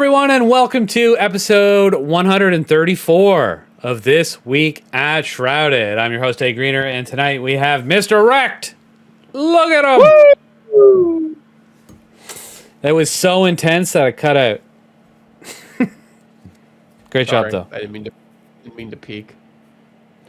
everyone, and welcome to episode 134 of This Week at Shrouded. I'm your host, A Greener, and tonight we have Mr. Wrecked. Look at him! Woo! That was so intense that I cut out. Great job, though. I didn't mean to peek.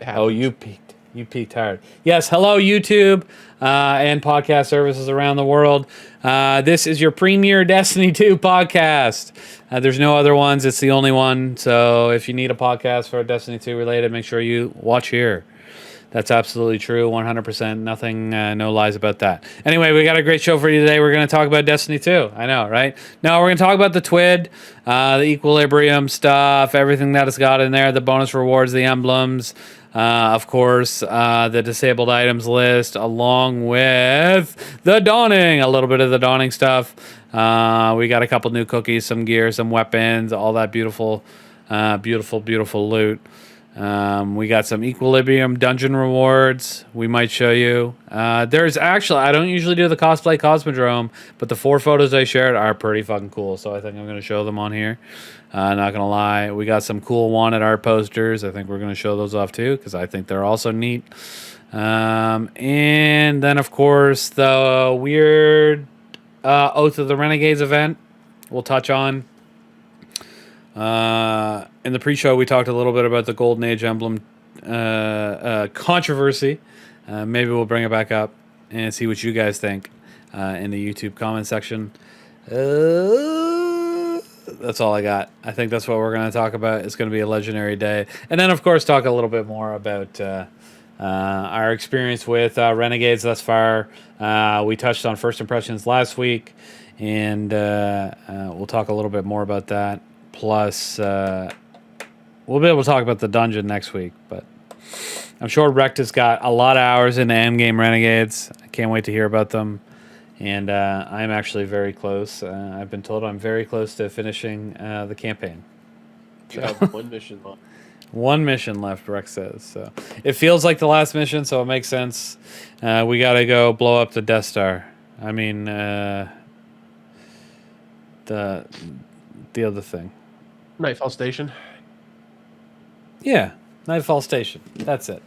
Oh, you peeked. You peeked hard. Yes, hello, YouTube and podcast services around the world. This is your premier Destiny 2 podcast. There's no other ones. It's the only one. So if you need a podcast for Destiny 2 related, make sure you watch here. That's absolutely true. 100%. Nothing, no lies about that. Anyway, we got a great show for you today. We're going to talk about Destiny 2. I know, right? No, we're going to talk about the TWID, the equilibrium stuff, everything that it's got in there, the bonus rewards, the emblems, of course, the disabled items list, along with the Dawning, a little bit of the Dawning stuff. We got a couple new cookies, some gear, some weapons, all that beautiful, beautiful loot. We got some equilibrium dungeon rewards we might show you. There's actually, I don't usually do the cosplay Cosmodrome, but the 4 photos I shared are pretty fucking cool, so I think I'm going to show them on here. Not going to lie. We got some cool wanted art posters. I think we're going to show those off too, because I think they're also neat. And then, of course, the weird Oath of the Renegades event we'll touch on. In the pre-show, we talked a little bit about the Golden Age emblem controversy. Maybe we'll bring it back up and see what you guys think in the YouTube comment section. That's all I got. I think that's what we're going to talk about. It's going to be a legendary day. And then, of course, talk a little bit more about our experience with Renegades thus far. We touched on first impressions last week, and we'll talk a little bit more about that. Plus, we'll be able to talk about the dungeon next week, but I'm sure Wrecked has got a lot of hours into endgame Renegades. I can't wait to hear about them. And I'm actually very close. I've been told I'm very close to finishing the campaign. You have one mission left. One mission left, Rex says. So it feels like the last mission, so it makes sense. We got to go blow up the Death Star. I mean, the other thing. Nightfall Station. Yeah, Nightfall Station. That's it.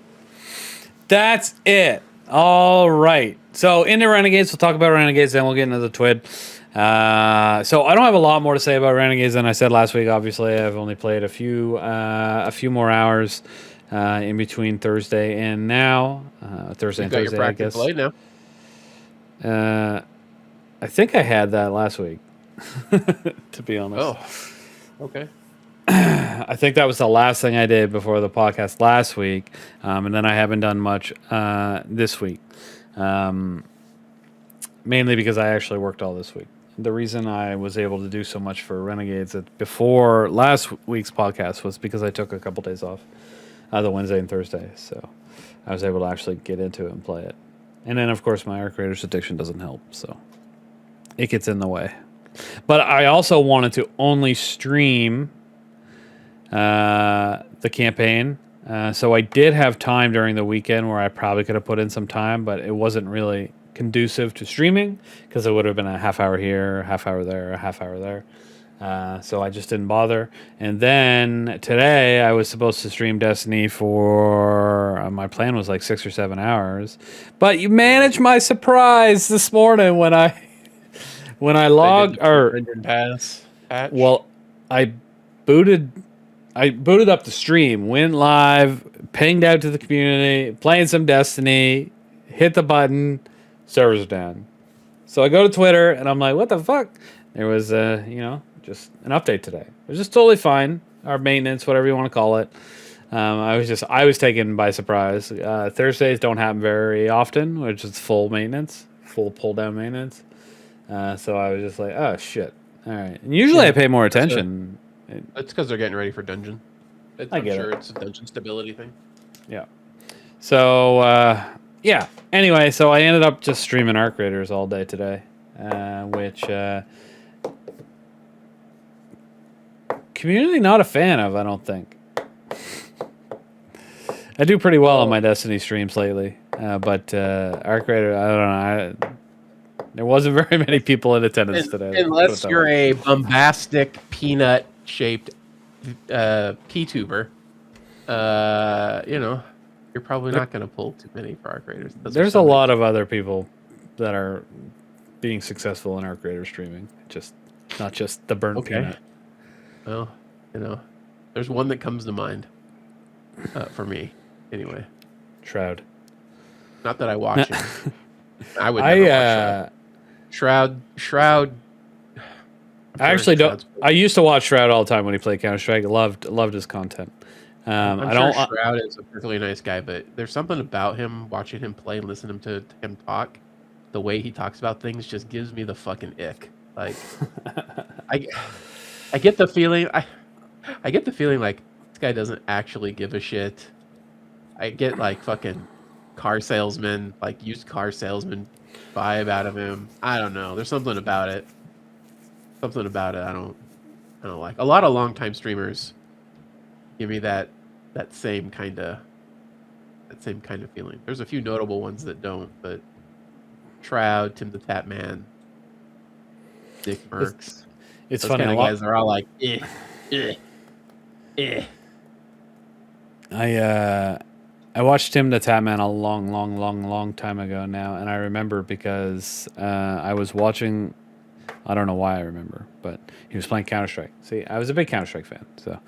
That's it. All right. So into Renegades, we'll talk about Renegades, then we'll get into the TWID. So I don't have a lot more to say about Renegades than I said last week. Obviously, I've only played a few more hours in between Thursday and now. Thursday and Thursday, I guess. Play now. I think I had that last week, to be honest. Oh, okay. I think that was the last thing I did before the podcast last week, and then I haven't done much this week, mainly because I actually worked all this week. The reason I was able to do so much for Renegades before last week's podcast was because I took a couple days off, the Wednesday and Thursday, so I was able to actually get into it and play it. And then, of course, my Arc Raiders addiction doesn't help, so it gets in the way. But I also wanted to only stream the campaign, so I did have time during the weekend where I probably could have put in some time, but it wasn't really conducive to streaming because it would have been a half hour here, a half hour there, a half hour there. So I just didn't bother. And then today I was supposed to stream Destiny for my plan was like 6 or 7 hours, but you managed my surprise this morning when I logged or pass patch. Well, I booted up the stream, went live, pinged out to the community, playing some Destiny, hit the button, servers are down. So I go to Twitter and I'm like, what the fuck? There was just an update today. It was just totally fine. Our maintenance, whatever you want to call it. I was taken by surprise. Thursdays don't happen very often, which is full maintenance, full pull down maintenance. So I was just like, oh shit. All right. And usually I pay more attention. That's because they're getting ready for dungeon. I'm sure it's a dungeon stability thing. Yeah. So yeah. Anyway, so I ended up just streaming Arc Raiders all day today, which community not a fan of, I don't think. I do pretty well on my Destiny streams lately, but Arc Raider, I don't know. There wasn't very many people in attendance today. Unless you're a bombastic peanut-shaped P-tuber, you're probably not going to pull too many for Arc Raiders. There's a lot of other people that are being successful in Arc Raider streaming, just not just the burnt peanut. Well, there's one that comes to mind for me, anyway. Shroud. Not that I watch it. I would never watch Shroud. Shroud. I actually don't. I used to watch Shroud all the time when he played Counter-Strike. Loved his content. I'm sure Shroud is a particularly nice guy, but there's something about him, watching him play and listening to him talk. The way he talks about things just gives me the fucking ick. Like, I get the feeling. I get the feeling like this guy doesn't actually give a shit. I get like fucking car salesman, like used car salesman vibe out of him. I don't know. There's something about it. Something about it I don't like. A lot of longtime streamers give me that same kind of feeling. There's a few notable ones that don't, but Shroud, Tim the Tap Man, Dick Mercs. It's those funny. Kind of guys are all like, I watched Tim the Tap Man a long time ago now, and I remember because I was watching. I don't know why I remember, but he was playing Counter-Strike. See, I was a big Counter-Strike fan. So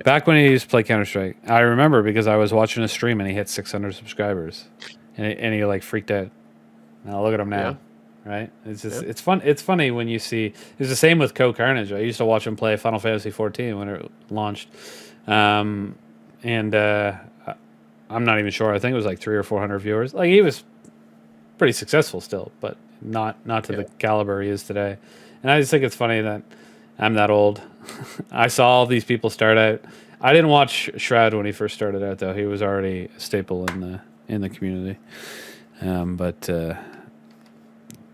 back when he used to play Counter-Strike, I remember because I was watching a stream and he hit 600 subscribers, and he like freaked out. Now look at him now, right? It's just it's fun. It's funny when you see. It's the same with Co Carnage. I used to watch him play Final Fantasy 14 when it launched, and I'm not even sure. I think it was like 300 or 400 viewers. Like he was pretty successful still, but not to the caliber he is today. And I just think it's funny that I'm that old. I saw all these people start out. I didn't watch Shroud when he first started out, though. He was already a staple in the community. But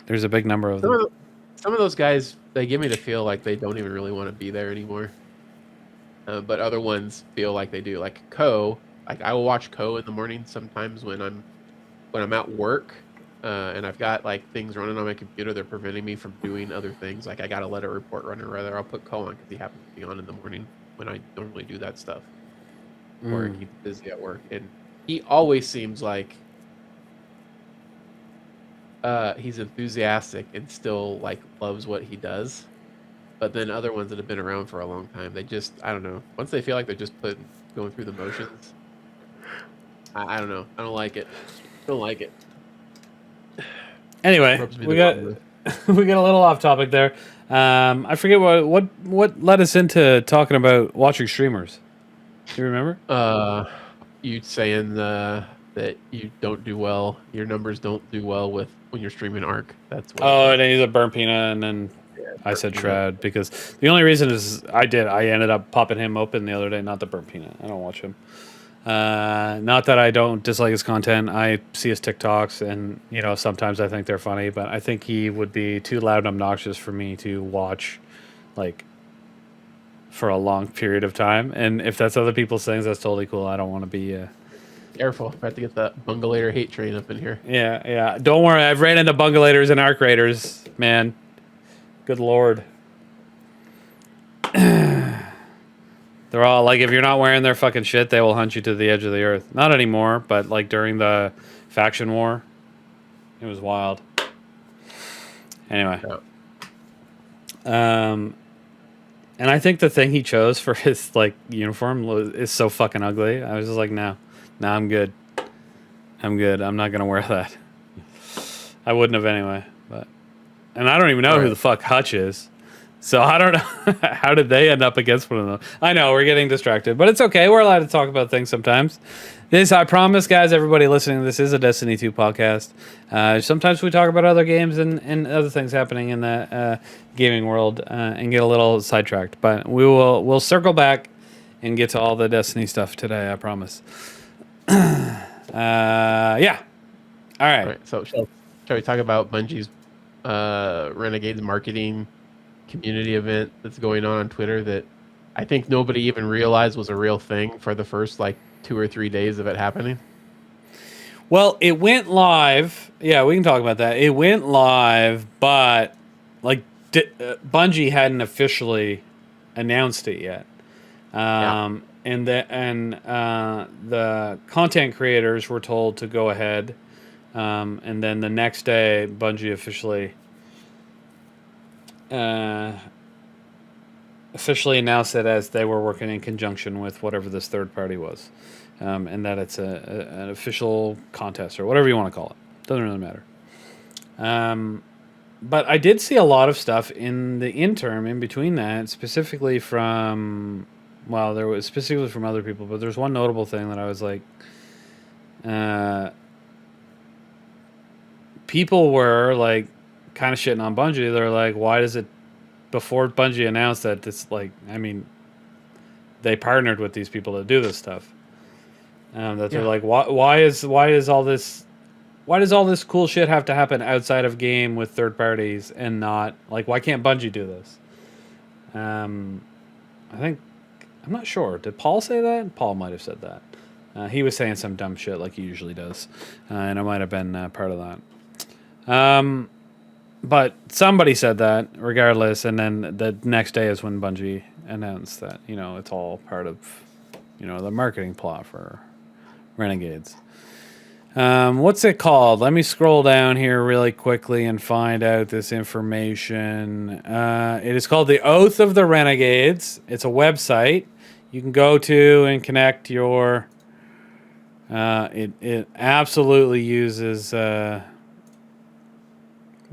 there's a big number of them. Some of those guys, they give me the feel like they don't even really want to be there anymore. But other ones feel like they do. Like Co, like I will watch Co in the morning sometimes when I'm at work. And I've got like things running on my computer that are preventing me from doing other things. Like I got to let a report run, or rather I'll put Co on because he happens to be on in the morning when I normally do that stuff. Or he's busy at work. And he always seems like he's enthusiastic and still like loves what he does. But then other ones that have been around for a long time, they just, I don't know. Once they feel like they're just going through the motions, I don't know. I don't like it. Don't like it. Anyway, we got a little off topic there. I forget what led us into talking about watching streamers. Do you remember? You saying that you don't do well. Your numbers don't do well with when you're streaming Arc. That's what. Oh, and he's a burnt peanut, and then I said Shroud because the only reason is I ended up popping him open the other day. Not the burnt peanut. I don't watch him. Not that I don't dislike his content. I see his TikToks, and sometimes I think they're funny, but I think he would be too loud and obnoxious for me to watch, like, for a long period of time. And if that's other people's things, that's totally cool. I don't want to be. Careful, I have to get that Bungalator hate train up in here. Yeah. Don't worry, I've ran into Bungalators and Arc Raiders, man. Good lord. They're all like, if you're not wearing their fucking shit, they will hunt you to the edge of the earth. Not anymore, but like during the faction war, it was wild. Anyway. And I think the thing he chose for his like uniform is so fucking ugly. I was just like, no, I'm good. I'm not gonna wear that. I wouldn't have anyway. And I don't even know who the fuck Hutch is. So I don't know. How did they end up against one of them? I know we're getting distracted, but it's okay. We're allowed to talk about things sometimes. I promise, guys, everybody listening, this is a Destiny 2 podcast. Sometimes we talk about other games and other things happening in the gaming world and get a little sidetracked. But we'll circle back and get to all the Destiny stuff today. I promise. Yeah. All right. So shall we talk about Bungie's Renegades marketing community event that's going on Twitter that I think nobody even realized was a real thing for the first like 2 or 3 days of it happening? Well, it went live. Yeah, we can talk about that. It went live, but like Bungie hadn't officially announced it yet. Yeah. The content creators were told to go ahead, and then the next day, Bungie officially announced it as they were working in conjunction with whatever this third party was, and that it's an official contest or whatever you want to call it. Doesn't really matter. But I did see a lot of stuff in the interim in between that, specifically from, well, there was specifically from other people, but there's one notable thing that I was like, people were like kind of shitting on Bungie. They're like, why does it, before Bungie announced that it's like, I mean, they partnered with these people to do this stuff. They're like, why does all this cool shit have to happen outside of game with third parties and not like, why can't Bungie do this? I'm not sure. Did Paul say that? Paul might have said that. He was saying some dumb shit like he usually does, and I might have been part of that. But somebody said that regardless, and then the next day is when Bungie announced that, it's all part of, the marketing plot for Renegades. What's it called? Let me scroll down here really quickly and find out this information. It is called the Oath of the Renegades. It's a website you can go to and connect your... It absolutely uses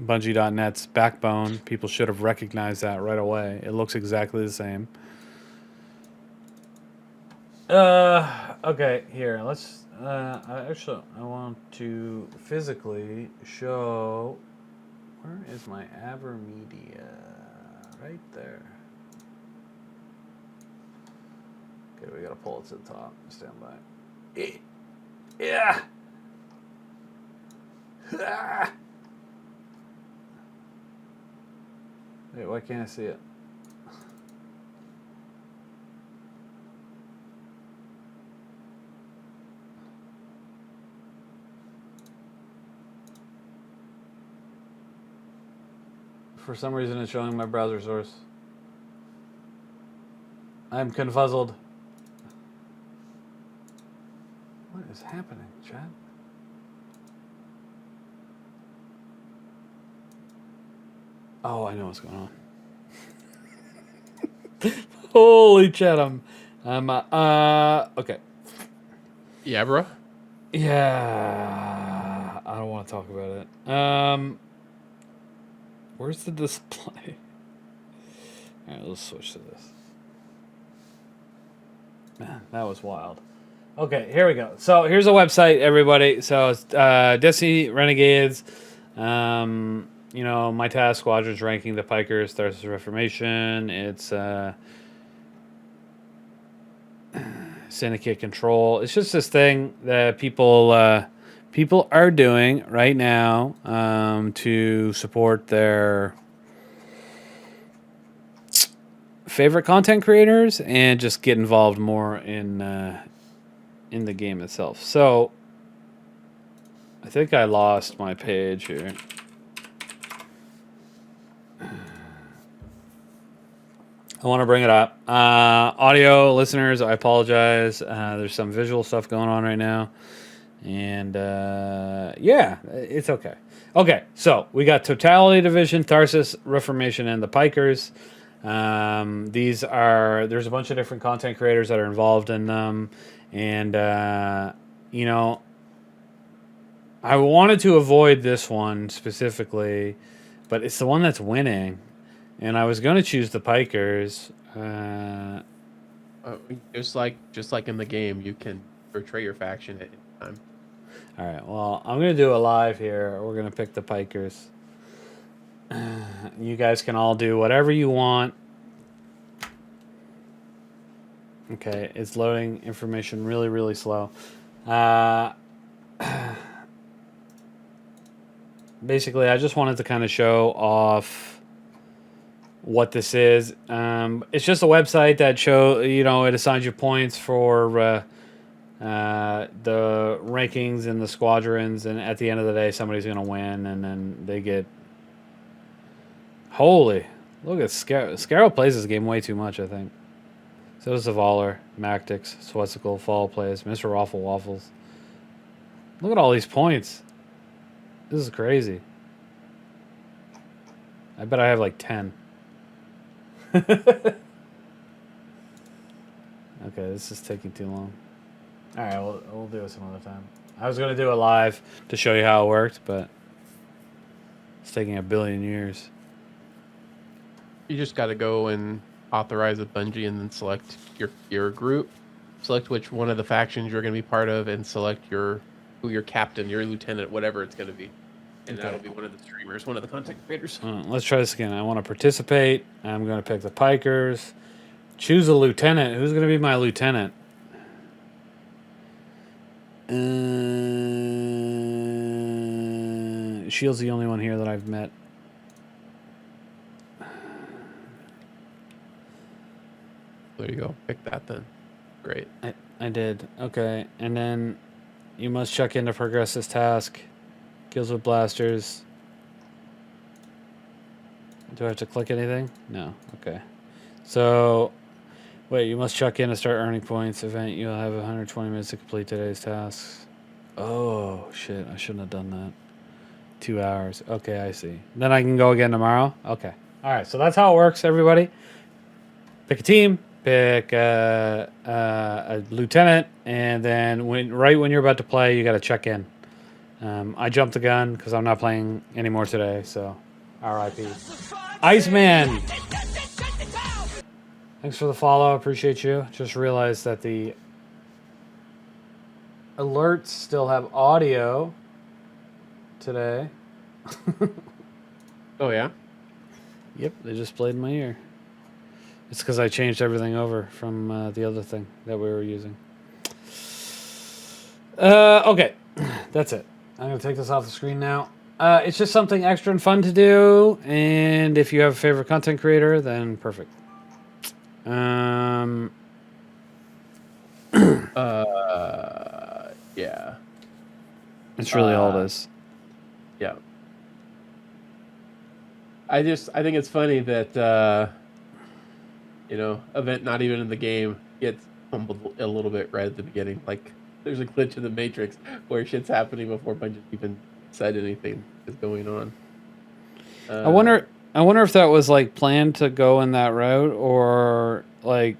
Bungie.net's backbone. People should have recognized that right away. It looks exactly the same. Okay, here, let's... I want to physically show... Where is my Avermedia? Right there. Okay, we gotta pull it to the top. Stand by. Yeah! Ah! Wait, why can't I see it? For some reason, it's showing my browser source. I'm confuzzled. What is happening, chat? Oh, I know what's going on. Holy chat, okay. Yeah, bro. Yeah, I don't want to talk about it. Where's the display? All right, let's switch to this. Man, that was wild. Okay, here we go. So here's a website, everybody. So it's Destiny Renegades. My task squadron's ranking the Pikers, Tharsis Reformation. It's Syndicate Control. It's just this thing that people are doing right now to support their favorite content creators and just get involved more in the game itself. So I think I lost my page here. I want to bring it up. Audio listeners, I apologize. There's some visual stuff going on right now. And yeah, it's okay. Okay, so we got Totality Division, Tharsis Reformation, and the Pikers. There's a bunch of different content creators that are involved in them. And, I wanted to avoid this one specifically, but it's the one that's winning. And I was going to choose the Pikers. Just like in the game, you can portray your faction at any time. All right, well, I'm going to do a live here. We're going to pick the Pikers. You guys can all do whatever you want. Okay, it's loading information really, really slow. Basically, I just wanted to kind of show off what this is. It's just a website that it assigns you points for the rankings and the squadrons, and at the end of the day, somebody's going to win, and then they get... Holy, look at Scarrow plays this game way too much, I think. So does Zavaler, Mactix, Swetsicle, Fall plays, Mr. Raffle Waffles. Look at all these points. This is crazy. I bet I have like 10. Okay, this is taking too long. All right, we'll do it some other time. I was going to do it live to show you how it worked, but it's taking 1 billion years. You just got to go and authorize a Bungie and then select your group, select which one of the factions you're going to be part of, and select who your captain, your lieutenant, whatever it's going to be. And that'll be one of the streamers, one of the content creators. Let's try this again. I want to participate. I'm going to pick the Pikers. Choose a lieutenant. Who's going to be my lieutenant? Shield's the only one here that I've met. There you go. Pick that then. Great. I did. Okay. And then you must check in to progress this task. Kills with blasters. Do I have to click anything? No. Okay. So, wait, you must check in to start earning points. Event, you'll have 120 minutes to complete today's tasks. Oh, shit. I shouldn't have done that. 2 hours. Okay, I see. Then I can go again tomorrow? Okay. All right, so that's how it works, everybody. Pick a team. Pick a lieutenant. And then right when you're about to play, you got to check in. I jumped the gun because I'm not playing anymore today, so RIP. Iceman! Thanks for the follow. Appreciate you. Just realized that the alerts still have audio today. Oh, yeah? Yep, they just played in my ear. It's because I changed everything over from the other thing that we were using. Okay, that's it. I'm going to take this off the screen now. It's just something extra and fun to do, and if you have a favorite content creator, then perfect. Yeah. It's really all it is. Yeah. I think it's funny that event not even in the game gets humbled a little bit right at the beginning. Like there's a glitch in the Matrix where shit's happening before Bungie even said anything is going on. I wonder if that was like planned to go in that route, or like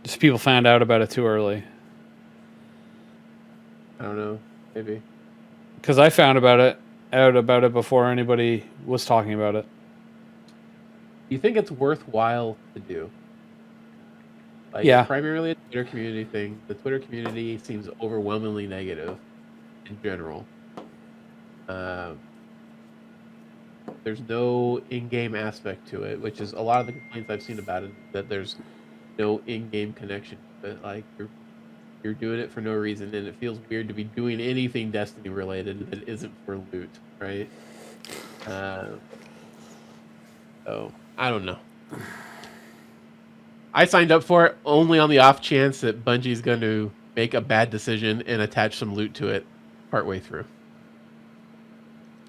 just people found out about it too early. I don't know, maybe. Because I found out about it before anybody was talking about it. You think it's worthwhile to do? Like, yeah. It's primarily a Twitter community thing. The Twitter community seems overwhelmingly negative in general. There's no in-game aspect to it, which is a lot of the complaints I've seen about it, that there's no in-game connection. But like you're doing it for no reason, and it feels weird to be doing anything Destiny related that isn't for loot, right? So I don't know. I signed up for it only on the off chance that Bungie's going to make a bad decision and attach some loot to it partway through.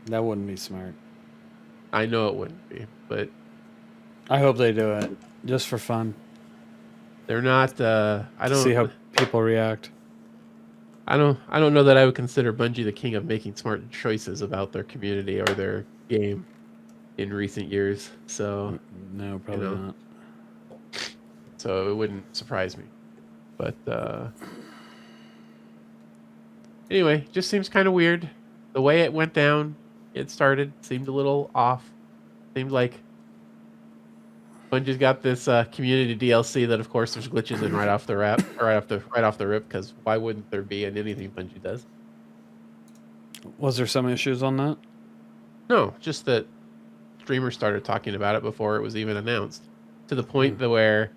That wouldn't be smart. I know it wouldn't be, but I hope they do it just for fun. They're not. I don't see how people react. I don't know that I would consider Bungie the king of making smart choices about their community or their game in recent years. So no, probably not. So it wouldn't surprise me. But anyway, just seems kind of weird. The way it went down, it started, seemed a little off. Seemed like Bungie's got this community DLC that, of course, there's glitches in right off the rip. Because why wouldn't there be in anything Bungie does? Was there some issues on that? No, just that streamers started talking about it before it was even announced, to the point that where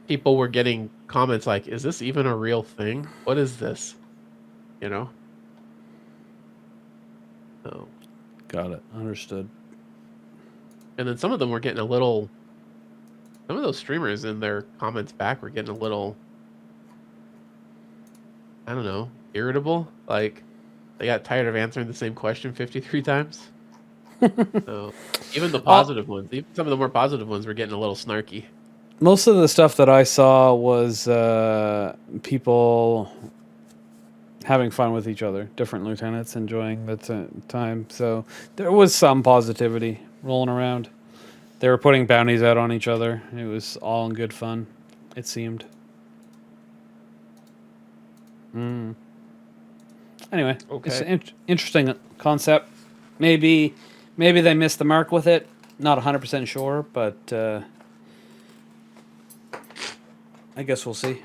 people were getting comments like, "Is this even a real thing? What is this?" You know. So. Got it. Understood. And then some of them were getting a little. Some of those streamers in their comments back were getting a little I don't know, irritable. Like they got tired of answering the same question 53 times. So even the positive ones, even some of the more positive ones, were getting a little snarky. Most of the stuff that I saw was people having fun with each other, different lieutenants enjoying the time. So there was some positivity rolling around. They were putting bounties out on each other. It was all in good fun, it seemed. Anyway, it's Okay. an interesting concept. Maybe they missed the mark with it. Not 100% sure, but I guess we'll see.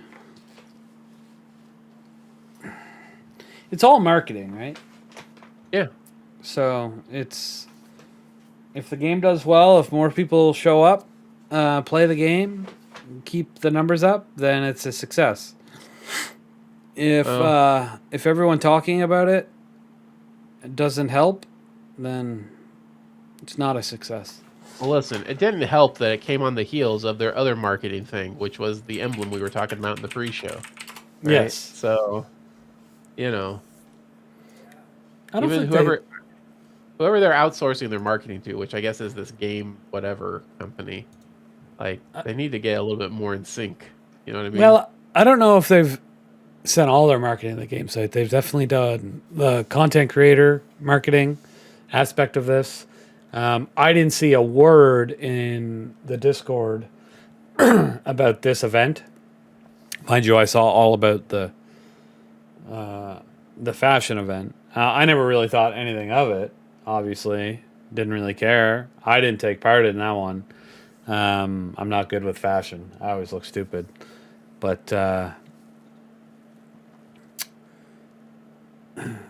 It's all marketing, right? Yeah. So it's, if the game does well, if more people show up, play the game, keep the numbers up, then it's a success. If everyone talking about it doesn't help, then it's not a success. Well, listen, it didn't help that it came on the heels of their other marketing thing, which was the emblem we were talking about in the pre-show. Right? Yes. So, you know, I don't even think whoever they're outsourcing their marketing to, which I guess is this game whatever company, like they need to get a little bit more in sync. You know what I mean? Well, I don't know if they've sent all their marketing to the game site. They've definitely done the content creator marketing aspect of this. I didn't see a word in the Discord about this event. Mind you, I saw all about the fashion event. I never really thought anything of it. Obviously, didn't really care. I didn't take part in that one. I'm not good with fashion. I always look stupid. But I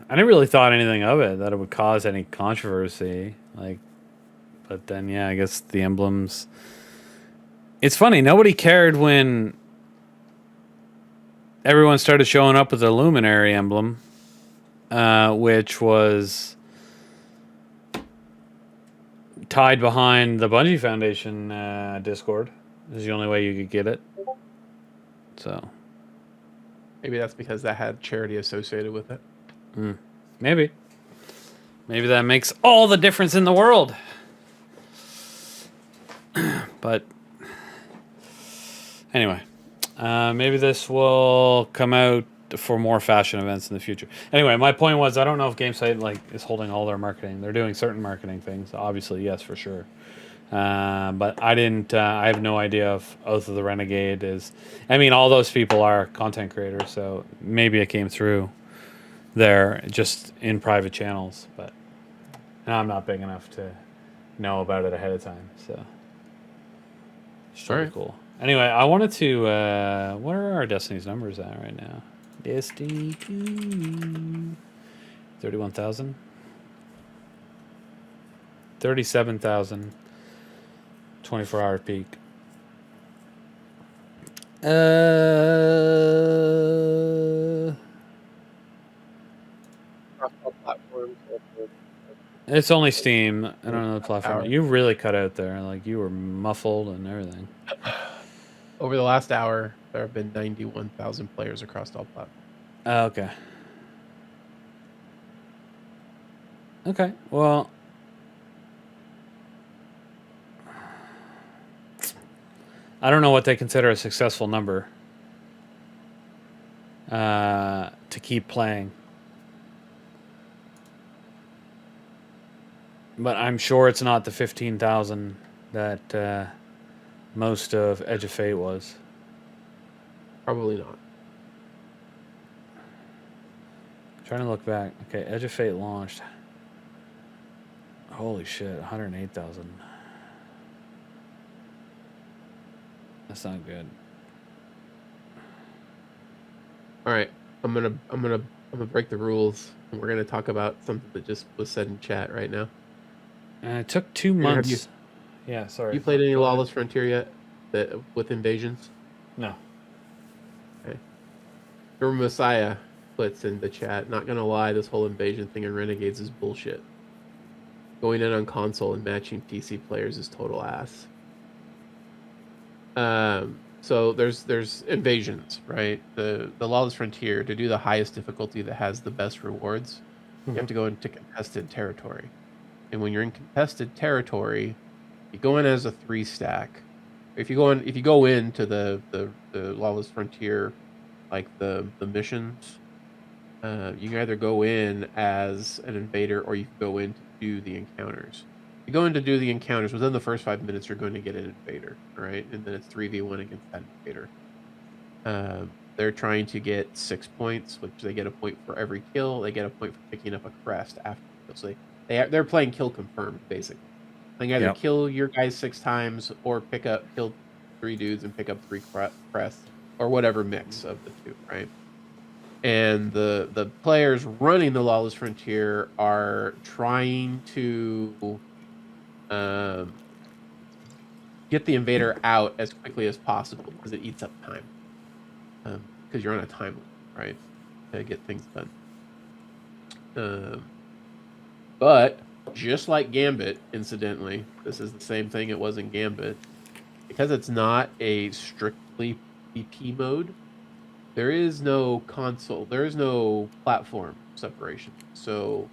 never really thought anything of it, that it would cause any controversy. Like, but then, yeah, I guess the emblems. It's funny. Nobody cared when everyone started showing up with the Luminary emblem, which was tied behind the Bungie Foundation Discord. This is the only way you could get it. So Maybe that's because that had charity associated with it. maybe that makes all the difference in the world. But anyway, maybe this will come out for more fashion events in the future. Anyway, my point was, I don't know if GameSite is holding all their marketing. They're doing certain marketing things, obviously, yes, for sure. But I didn't. I have no idea if Oath of the Renegade is. I mean, all those people are content creators, so maybe it came through there just in private channels. But I'm not big enough to know about it ahead of time, so it's pretty cool. Anyway, I wanted to. What are our Destiny's numbers at right now? Destiny 2. 31,000. 37,000. 24-hour peak. It's only Steam. I don't know the platform. You really cut out there. Like, you were muffled and everything. Over the last hour, there have been 91,000 players across all platforms. Okay. Okay. Well, I don't know what they consider a successful number to keep playing. But I'm sure it's not the 15,000 that most of Edge of Fate was. Probably not. Trying to look back. Okay, Edge of Fate launched. Holy shit, 108,000. That's not good. All right, I'm gonna break the rules, and we're gonna talk about something that just was said in chat right now. It took 2 months. Yeah, sorry. You played any Lawless Frontier yet? With invasions? No. Okay. Remember Messiah puts in the chat. Not gonna lie, this whole invasion thing in Renegades is bullshit. Going in on console and matching PC players is total ass. So there's invasions, right? The Lawless Frontier, to do the highest difficulty that has the best rewards, you have to go into contested territory. And when you're in contested territory, you go in as a 3-stack. If you go into the Lawless Frontier, like the missions, you can either go in as an invader or you can go in to do the encounters. You go in to do the encounters, within the first 5 minutes, you're going to get an invader, right? And then it's 3v1 against that invader. They're trying to get 6 points, which they get a point for every kill. They get a point for picking up a crest after the kill. So they're playing kill confirmed, basically. They can either kill your guys 6 times or kill 3 dudes and pick up 3 crests, or whatever mix of the two, right? And the players running the Lawless Frontier are trying to get the invader out as quickly as possible, because it eats up time. Because you're on a time limit, right? To get things done. But just like Gambit, incidentally, this is the same thing it was in Gambit. Because it's not a strictly PvP mode, there is no console, there is no platform separation. So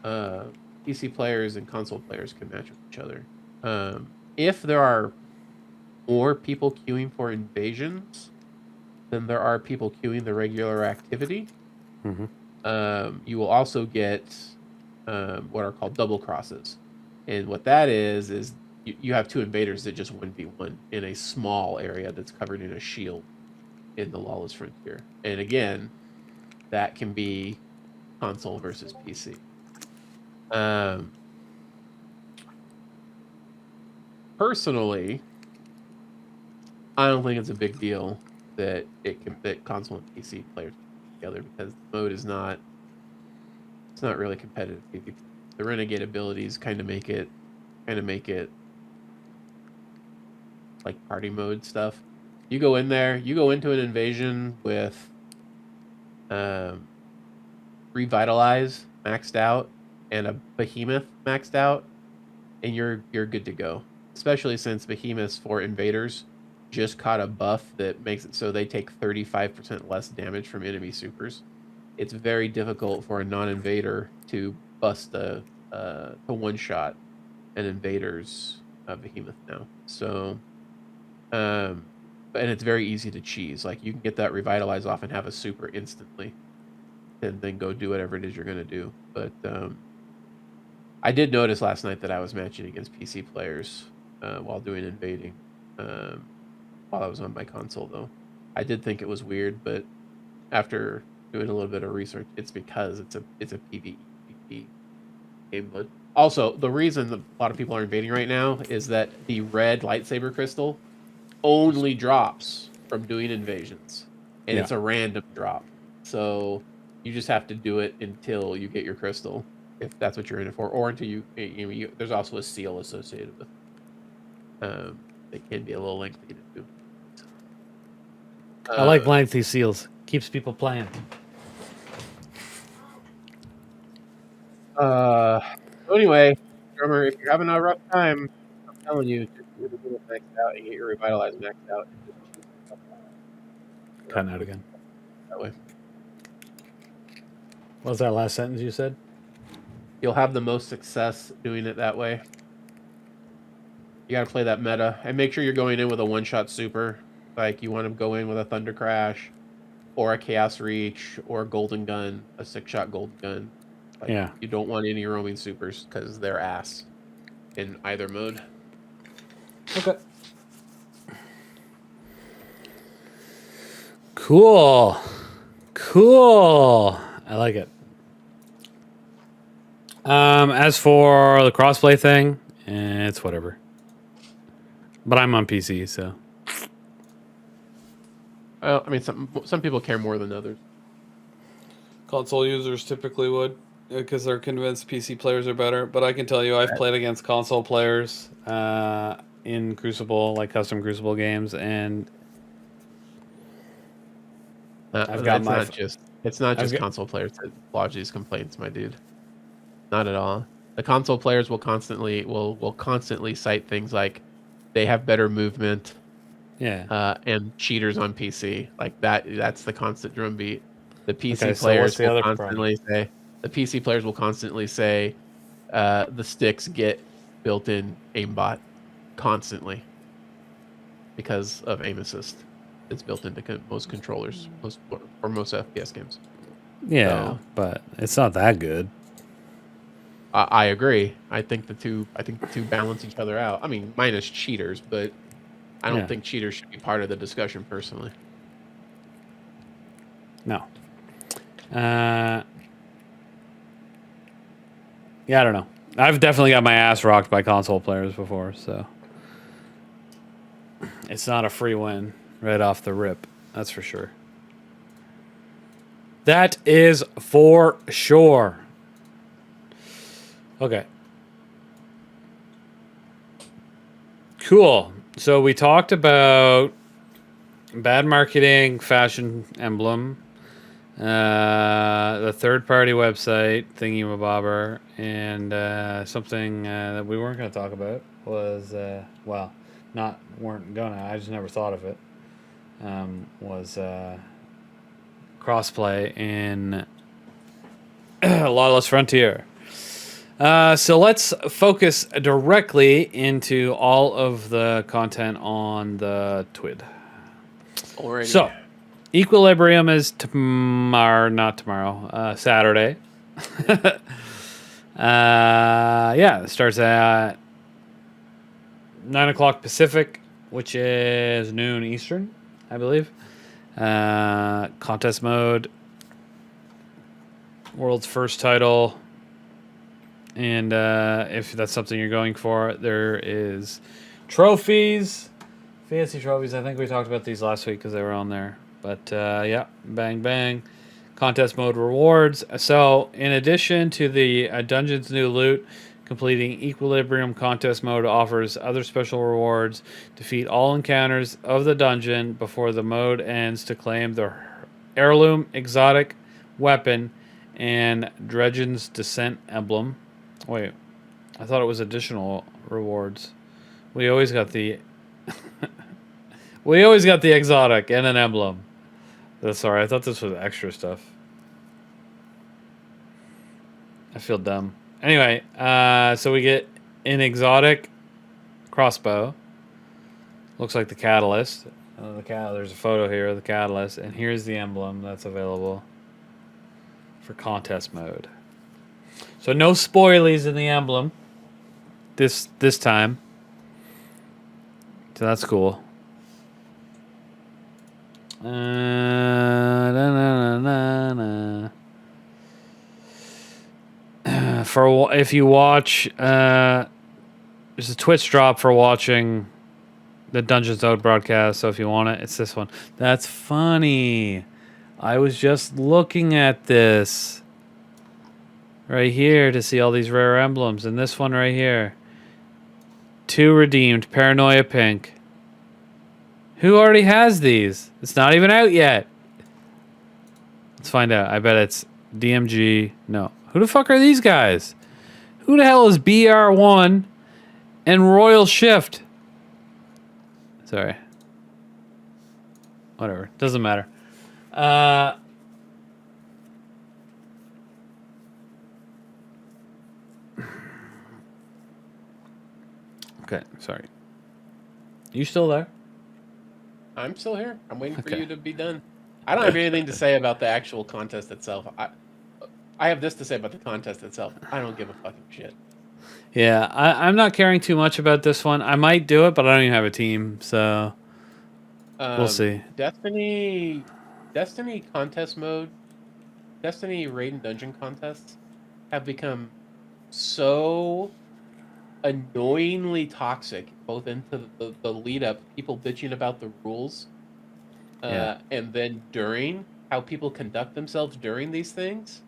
PC players and console players can match with each other. If there are more people queuing for invasions than there are people queuing the regular activity, you will also get what are called double crosses. And what that is you have 2 invaders that just 1v1 in a small area that's covered in a shield in the Lawless Frontier. And again, that can be console versus PC. Personally, I don't think it's a big deal that console and PC players together, because the mode is not really competitive. The Renegade abilities kind of make it like party mode stuff. You go in there, you go into an invasion with Revitalize maxed out and a Behemoth maxed out, and you're good to go. Especially since Behemoths for invaders just caught a buff that makes it so they take 35% less damage from enemy supers. It's very difficult for a non-invader to bust to one-shot an invader's Behemoth now. So, and it's very easy to cheese. Like, you can get that Revitalize off and have a super instantly, and then go do whatever it is you're going to do. But I did notice last night that I was matching against PC players while doing invading, while I was on my console, though. I did think it was weird, but after doing a little bit of research, it's because it's a PvE game mode. Also, the reason a lot of people are invading right now is that the red lightsaber crystal only drops from doing invasions, and it's a random drop. So you just have to do it until you get your crystal, if that's what you're in it for, or until you there's also a seal associated with it. It can be a little lengthy to do. I like lengthy seals. Keeps people playing. So anyway, drummer, if you're having a rough time, I'm telling you, just get it maxed out and get your Revitalize maxed out. Cutting out again. That way. What was that last sentence you said? You'll have the most success doing it that way. You got to play that meta, and make sure you're going in with a one-shot super. Like, you want to go in with a Thunder Crash, or a Chaos Reach, or a Golden Gun, a 6-shot Golden Gun. Like, Yeah. You don't want any roaming supers, because they're ass in either mode. Okay. Cool. I like it. As for the crossplay thing, it's whatever. But I'm on PC, so. Well, I mean, some people care more than others. Console users typically would, because they're convinced PC players are better. But I can tell you, I've played against console players in Crucible, like custom Crucible games, and I've got my. It's not just console players that lodge these complaints, my dude. Not at all. The console players will constantly cite things like they have better movement, Yeah. And cheaters on PC. Like that's the constant drumbeat. The PC Okay, so players what's the will other constantly say the sticks get built-in aimbot constantly because of aim assist. It's built into most controllers, most FPS games. Yeah, So, but it's not that good. I agree. I think the two balance each other out. I mean, minus cheaters, but I don't think cheaters should be part of the discussion personally. No. Yeah, I don't know. I've definitely got my ass rocked by console players before, so it's not a free win right off the rip. That's for sure. That is for sure. Okay. Cool. So we talked about bad marketing, fashion emblem, the third-party website thingy-mabobber, and something that we weren't going to talk about was, weren't gonna. I just never thought of it. Was crossplay in Lawless Frontier. So let's focus directly into all of the content on the TWID. Alrighty. So, Equilibrium is Saturday. It starts at 9 o'clock Pacific, which is noon Eastern, I believe. Contest mode, world's first title. And if that's something you're going for, there is trophies, fancy trophies. I think we talked about these last week because they were on there. But bang, bang. Contest mode rewards. So in addition to the Dungeon's new loot, completing Equilibrium contest mode offers other special rewards. Defeat all encounters of the dungeon before the mode ends to claim the heirloom exotic weapon and Dredgen's Descent emblem. Wait, I thought it was additional rewards. We always got the exotic and an emblem. Sorry, I thought this was extra stuff. I feel dumb. Anyway, so we get an exotic crossbow. Looks like the catalyst. There's a photo here of the catalyst, and here's the emblem that's available for contest mode. So no spoilies in the emblem this time. So that's cool. For if you watch, there's a Twitch drop for watching the Dungeons Out broadcast. So if you want it, it's this one. That's funny. I was just looking at this right here to see all these rare emblems, and this one right here. 2 redeemed, Paranoia Pink. Who already has these? It's not even out yet. Let's find out. I bet it's DMG. No. Who the fuck are these guys? Who the hell is BR1 and Royal Shift? Sorry. Whatever. Doesn't matter. Okay, sorry. You still there? I'm still here. I'm waiting for you to be done. I don't have anything to say about the actual contest itself. I have this to say about the contest itself. I don't give a fucking shit. Yeah, I'm not caring too much about this one. I might do it, but I don't even have a team, so we'll see. Destiny contest mode, Destiny raid and dungeon contests have become so annoyingly toxic, both into the lead up, people bitching about the rules, and then during how people conduct themselves during these things,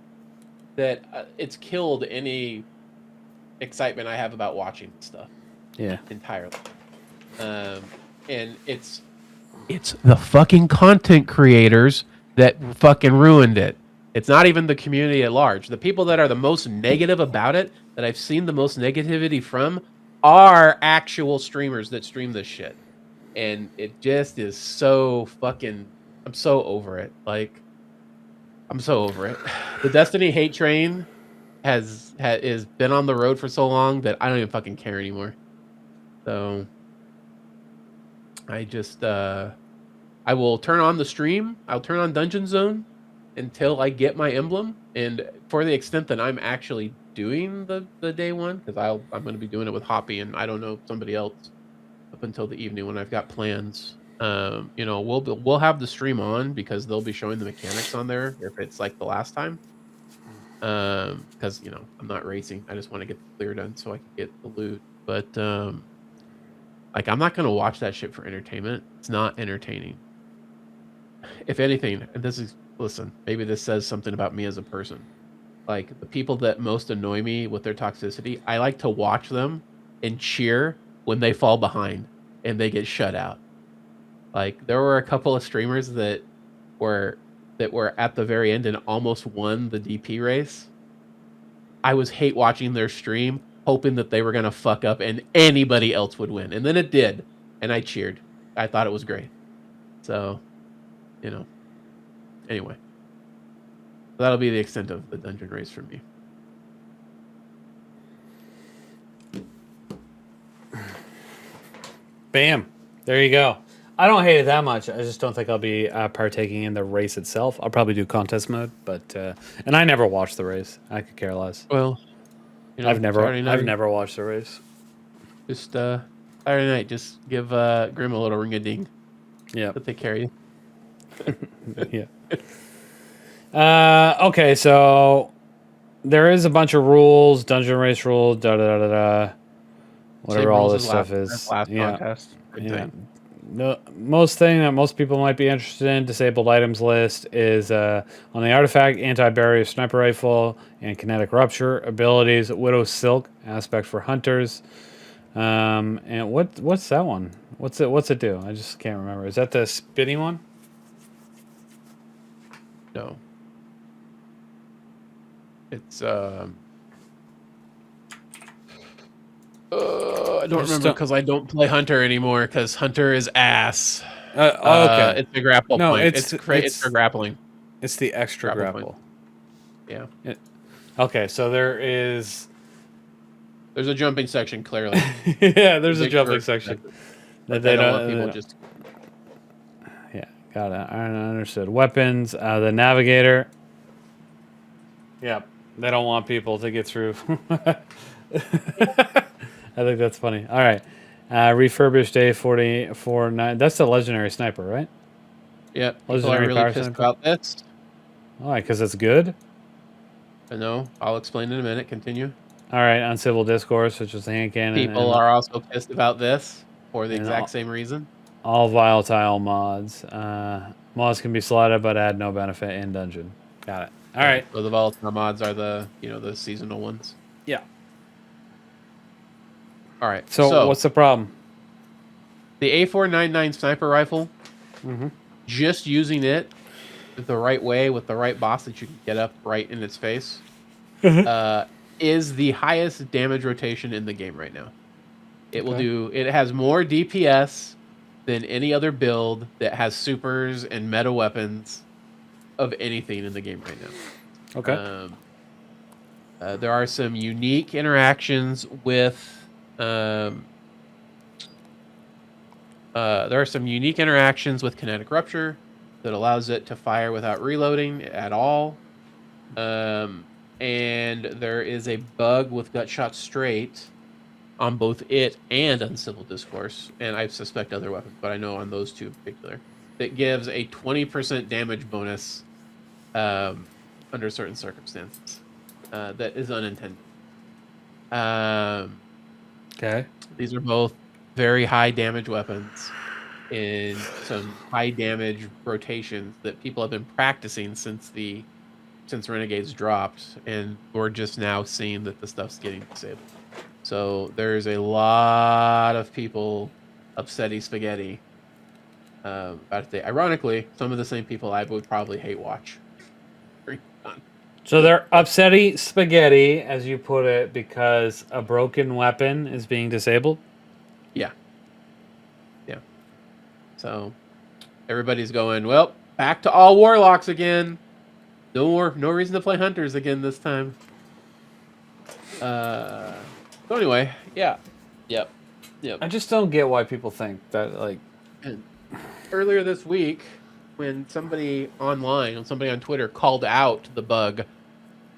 that it's killed any excitement I have about watching stuff. Yeah, entirely. And it's the fucking content creators that fucking ruined it. It's not even the community at large. The people that are the most negative about it, that I've seen the most negativity from, are actual streamers that stream this shit. and it just is so fucking. I'm so over it. Like, I'm so over it. The Destiny hate train has been on the road for so long that I don't even fucking care anymore. So I just I will turn on the stream. I'll turn on Dungeon Zone until I get my emblem, and for the extent that I'm actually doing the day one, because I'm going to be doing it with Hoppy, and I don't know somebody else up until the evening when I've got plans. You know, we'll have the stream on because they'll be showing the mechanics on there if it's like the last time. Because you know I'm not racing. I just want to get the clear done so I can get the loot. But like I'm not gonna watch that shit for entertainment. It's not entertaining. If anything, and this is listen, maybe this says something about me as a person. Like the people that most annoy me with their toxicity, I like to watch them and cheer when they fall behind and they get shut out. Like there were a couple of streamers that were at the very end and almost won the DP race. I was hate watching their stream, hoping that they were gonna fuck up and anybody else would win. And then it did, and I cheered. I thought it was great. So, you know. Anyway. That'll be the extent of the dungeon race for me. Bam. There you go. I don't hate it that much. I just don't think I'll be partaking in the race itself. I'll probably do contest mode, but and I never watched the race. I could care less. Well, you know, I've never watched the race. Just Saturday night, just give Grim a little ring a ding. Yeah, but they carry you. Yeah. Okay, so there is a bunch of rules, dungeon race rules, whatever Same all rules this as stuff is. last Yeah. podcast. Good Yeah. thing. The most thing that most people might be interested in, disabled items list, is on the artifact, anti-barrier sniper rifle and kinetic rupture abilities, Widow Silk aspect for hunters. And what's that one? What's it do? I just can't remember. Is that the spitting one? No. It's I don't remember because I don't play Hunter anymore because Hunter is ass. Okay. It's a grapple No, point. it's It's for grappling. It's the extra grapple. Yeah. Okay, so there's a jumping section clearly. yeah, there's a jumping section that they don't want people just. Yeah, got it. I understood. Weapons, the navigator. Yeah, they don't want people to get through. I think that's funny. All right. Refurbished A44-9. That's the legendary sniper, right? Yeah. People are Legendary really power pissed sniper. about this. All right, because it's good. I know. I'll explain in a minute. Continue. All right. Uncivil Discourse, which is the hand cannon. People are also pissed about this for the exact same reason. All volatile mods. Mods can be slotted but add no benefit in dungeon. Got it. All right. So the volatile mods are the seasonal ones. Yeah. All right. So what's the problem? The A499 sniper rifle, just using it the right way with the right boss that you can get up right in its face, is the highest damage rotation in the game right now. It will do. It has more DPS than any other build that has supers and meta weapons of anything in the game right now. Okay. There are some unique interactions with. There are some unique interactions with kinetic rupture that allows it to fire without reloading at all. And there is a bug with gut shot straight on both it and Uncivil Discourse, and I suspect other weapons, but I know on those two in particular, that gives a 20% damage bonus under certain circumstances. That is unintended. Okay. These are both very high damage weapons in some high damage rotations that people have been practicing since Renegades dropped, and we're just now seeing that the stuff's getting disabled. So there's a lot of people upsetty spaghetti about it. Ironically, some of the same people I would probably hate watch. So they're upsetty spaghetti, as you put it, because a broken weapon is being disabled? Yeah. So everybody's going, well, back to all warlocks again. No reason to play hunters again this time. So anyway, yeah. Yep. I just don't get why people think that, like... And earlier this week, when somebody on Twitter called out the bug,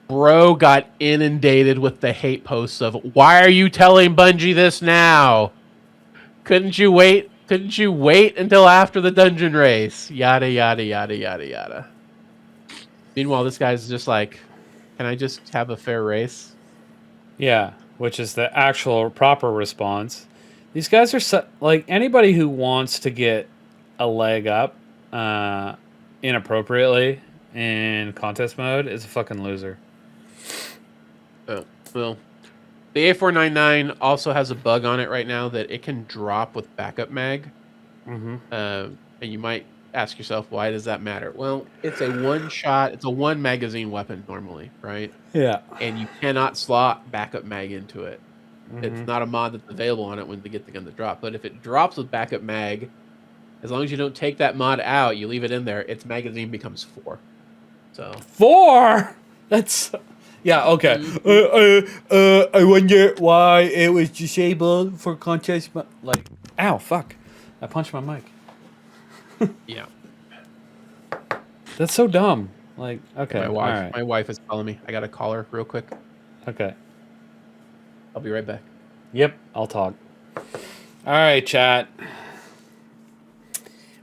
bro got inundated with the hate posts of, why are you telling Bungie this now? Couldn't you wait until after the dungeon race? Yada, yada, yada, yada, yada. Meanwhile, this guy's just like, can I just have a fair race? Yeah, which is the actual proper response. These guys are like, anybody who wants to get a leg up inappropriately in contest mode is a fucking loser. Oh, well, the A499 also has a bug on it right now that it can drop with backup mag. Mm-hmm. And you might ask yourself, why does that matter? Well, it's a it's a one magazine weapon normally, right? Yeah. And you cannot slot backup mag into it. Mm-hmm. It's not a mod that's available on it when they get the gun to drop. But if it drops with backup mag, as long as you don't take that mod out, you leave it in there, its magazine becomes 4. So 4? That's... Yeah, okay. I wonder why it was disabled for contest... Like, ow, fuck. I punched my mic. Yeah. That's so dumb. Like, okay, My wife is calling me. I gotta call her real quick. Okay. I'll be right back. Yep, I'll talk. All right, chat.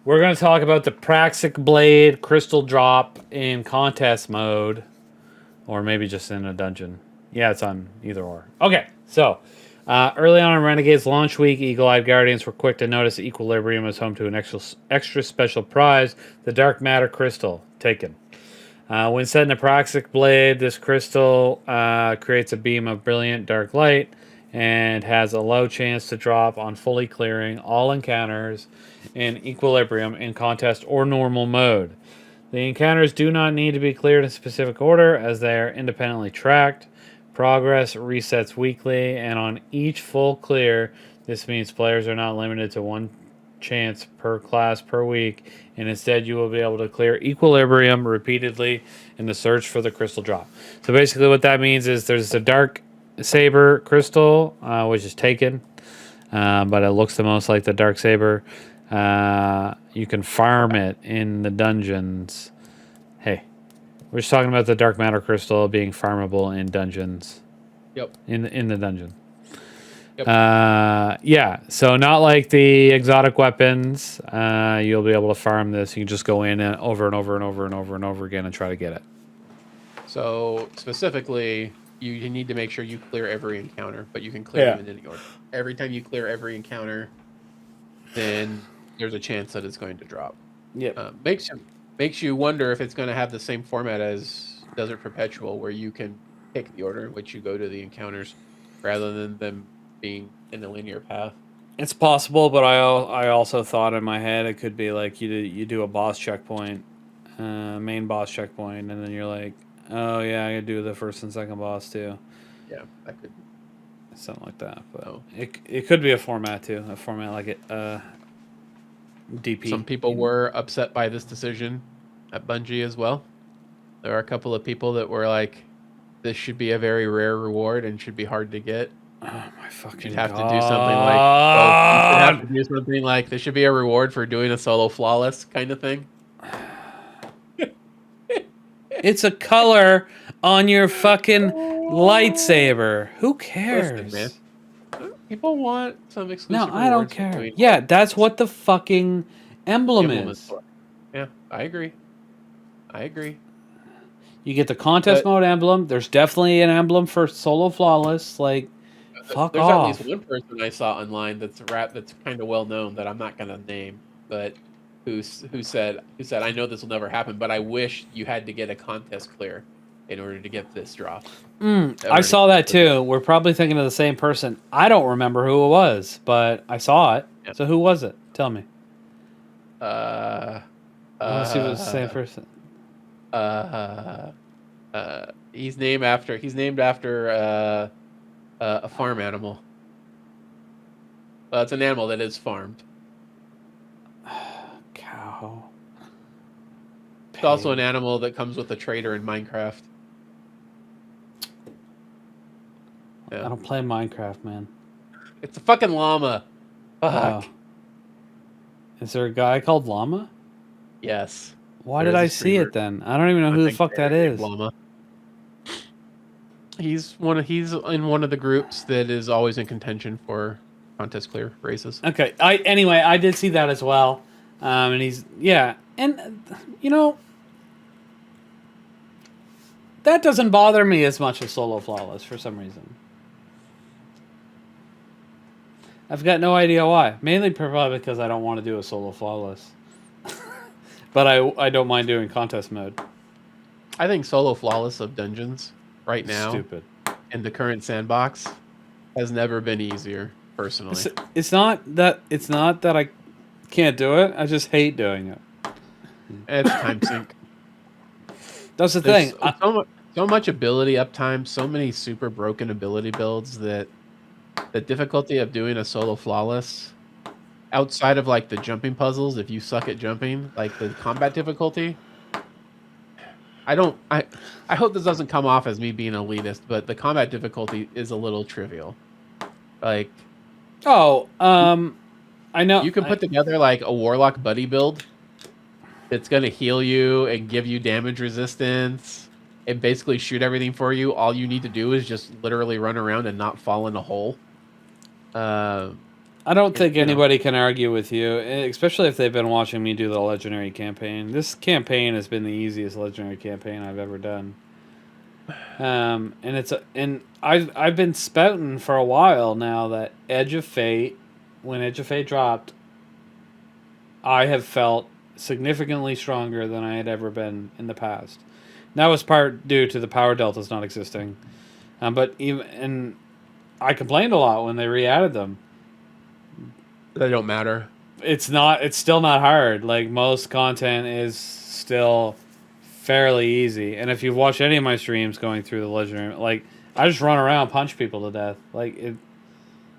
We're going to talk about the Praxic Blade Crystal Drop in contest mode. Or maybe just in a dungeon. Yeah, it's on either or. Okay, so early on in Renegades launch week, Eagle-Eyed Guardians were quick to notice Equilibrium is home to an extra special prize, the Dark Matter Crystal, taken. When set in a Praxic Blade, this crystal creates a beam of brilliant dark light and has a low chance to drop on fully clearing all encounters in Equilibrium in contest or normal mode. The encounters do not need to be cleared in specific order as they are independently tracked. Progress resets weekly, and on each full clear, this means players are not limited to one chance per class per week, and instead you will be able to clear Equilibrium repeatedly in the search for the crystal drop. So basically what that means is there's a Dark Saber crystal, which is taken, but it looks the most like the Dark Saber. You can farm it in the dungeons. Hey, we're just talking about the Dark Matter Crystal being farmable in dungeons. Yep. In the dungeon. Yep. Yeah, so not like the exotic weapons. You'll be able to farm this. You can just go in and over and over and over and over and over again and try to get it. So specifically, you need to make sure you clear every encounter, but you can clear them in any order. Every time you clear every encounter, then there's a chance that it's going to drop. Yeah. Makes you wonder if it's going to have the same format as Desert Perpetual, where you can pick the order in which you go to the encounters, rather than them being in a linear path. It's possible, but I also thought in my head it could be like you do a boss checkpoint, main boss checkpoint, and then you're like, oh yeah, I could do the first and second boss too. Yeah, that could something like that. But it could be a format too, a format like it. DP. Some people were upset by this decision at Bungie as well. There are a couple of people that were like, this should be a very rare reward and should be hard to get. Oh my fucking You'd have God. to do something like, you should have to do something like, there should be a reward for doing a solo flawless kind of thing. It's a color on your fucking lightsaber. Who cares? Listen, man. People want some exclusive No, I don't rewards for care. doing- Yeah, that's what the fucking emblem is. for. Yeah, I agree. You get the contest But- mode emblem. There's definitely an emblem for solo flawless. Like, fuck There's off. at least one person I saw online that's kind of well known that I'm not gonna name, but who said I know this will never happen, but I wish you had to get a contest clear in order to get this drop. I saw that too. We're probably thinking of the same person. I don't remember who it was, but I saw it. Yeah. So who was it? Tell me. I want to see if it was the same person. He's named after a farm animal. Well, it's an animal that is farmed. It's also an animal that comes with a trader in Minecraft. I don't play Minecraft, man. It's a fucking llama. Fuck. Oh. Is there a guy called Llama? Yes. Why There did is a I see streamer. it then? I don't even know who the fuck that is. Llama. He's in one of the groups that is always in contention for contest clear races. Okay. Anyway, I did see that as well. And he's and that doesn't bother me as much as solo flawless for some reason. I've got no idea why. Mainly probably because I don't want to do a solo flawless. But I don't mind doing contest mode. I think solo flawless of dungeons right now Stupid. in the current sandbox has never been easier, personally. It's not that I can't do it. I just hate doing it. It's time sink. That's the There's thing. so much ability uptime, so many super broken ability builds that the difficulty of doing a solo flawless, outside of like the jumping puzzles, if you suck at jumping, like the combat difficulty, I hope this doesn't come off as me being elitist, but the combat difficulty is a little trivial. Like, I know you can put together like a warlock buddy build that's going to heal you and give you damage resistance and basically shoot everything for you. All you need to do is just literally run around and not fall in a hole. I don't think anybody can argue with you, especially if they've been watching me do the legendary campaign. This campaign has been the easiest legendary campaign I've ever done. And I've been spouting for a while now that Edge of Fate, when Edge of Fate dropped, I have felt significantly stronger than I had ever been in the past. That was part due to the power deltas not existing, but I complained a lot when they re-added them. They don't matter. It's still not hard. Like, most content is still fairly easy. And if you've watched any of my streams going through the legendary, like, I just run around, punch people to death. Like,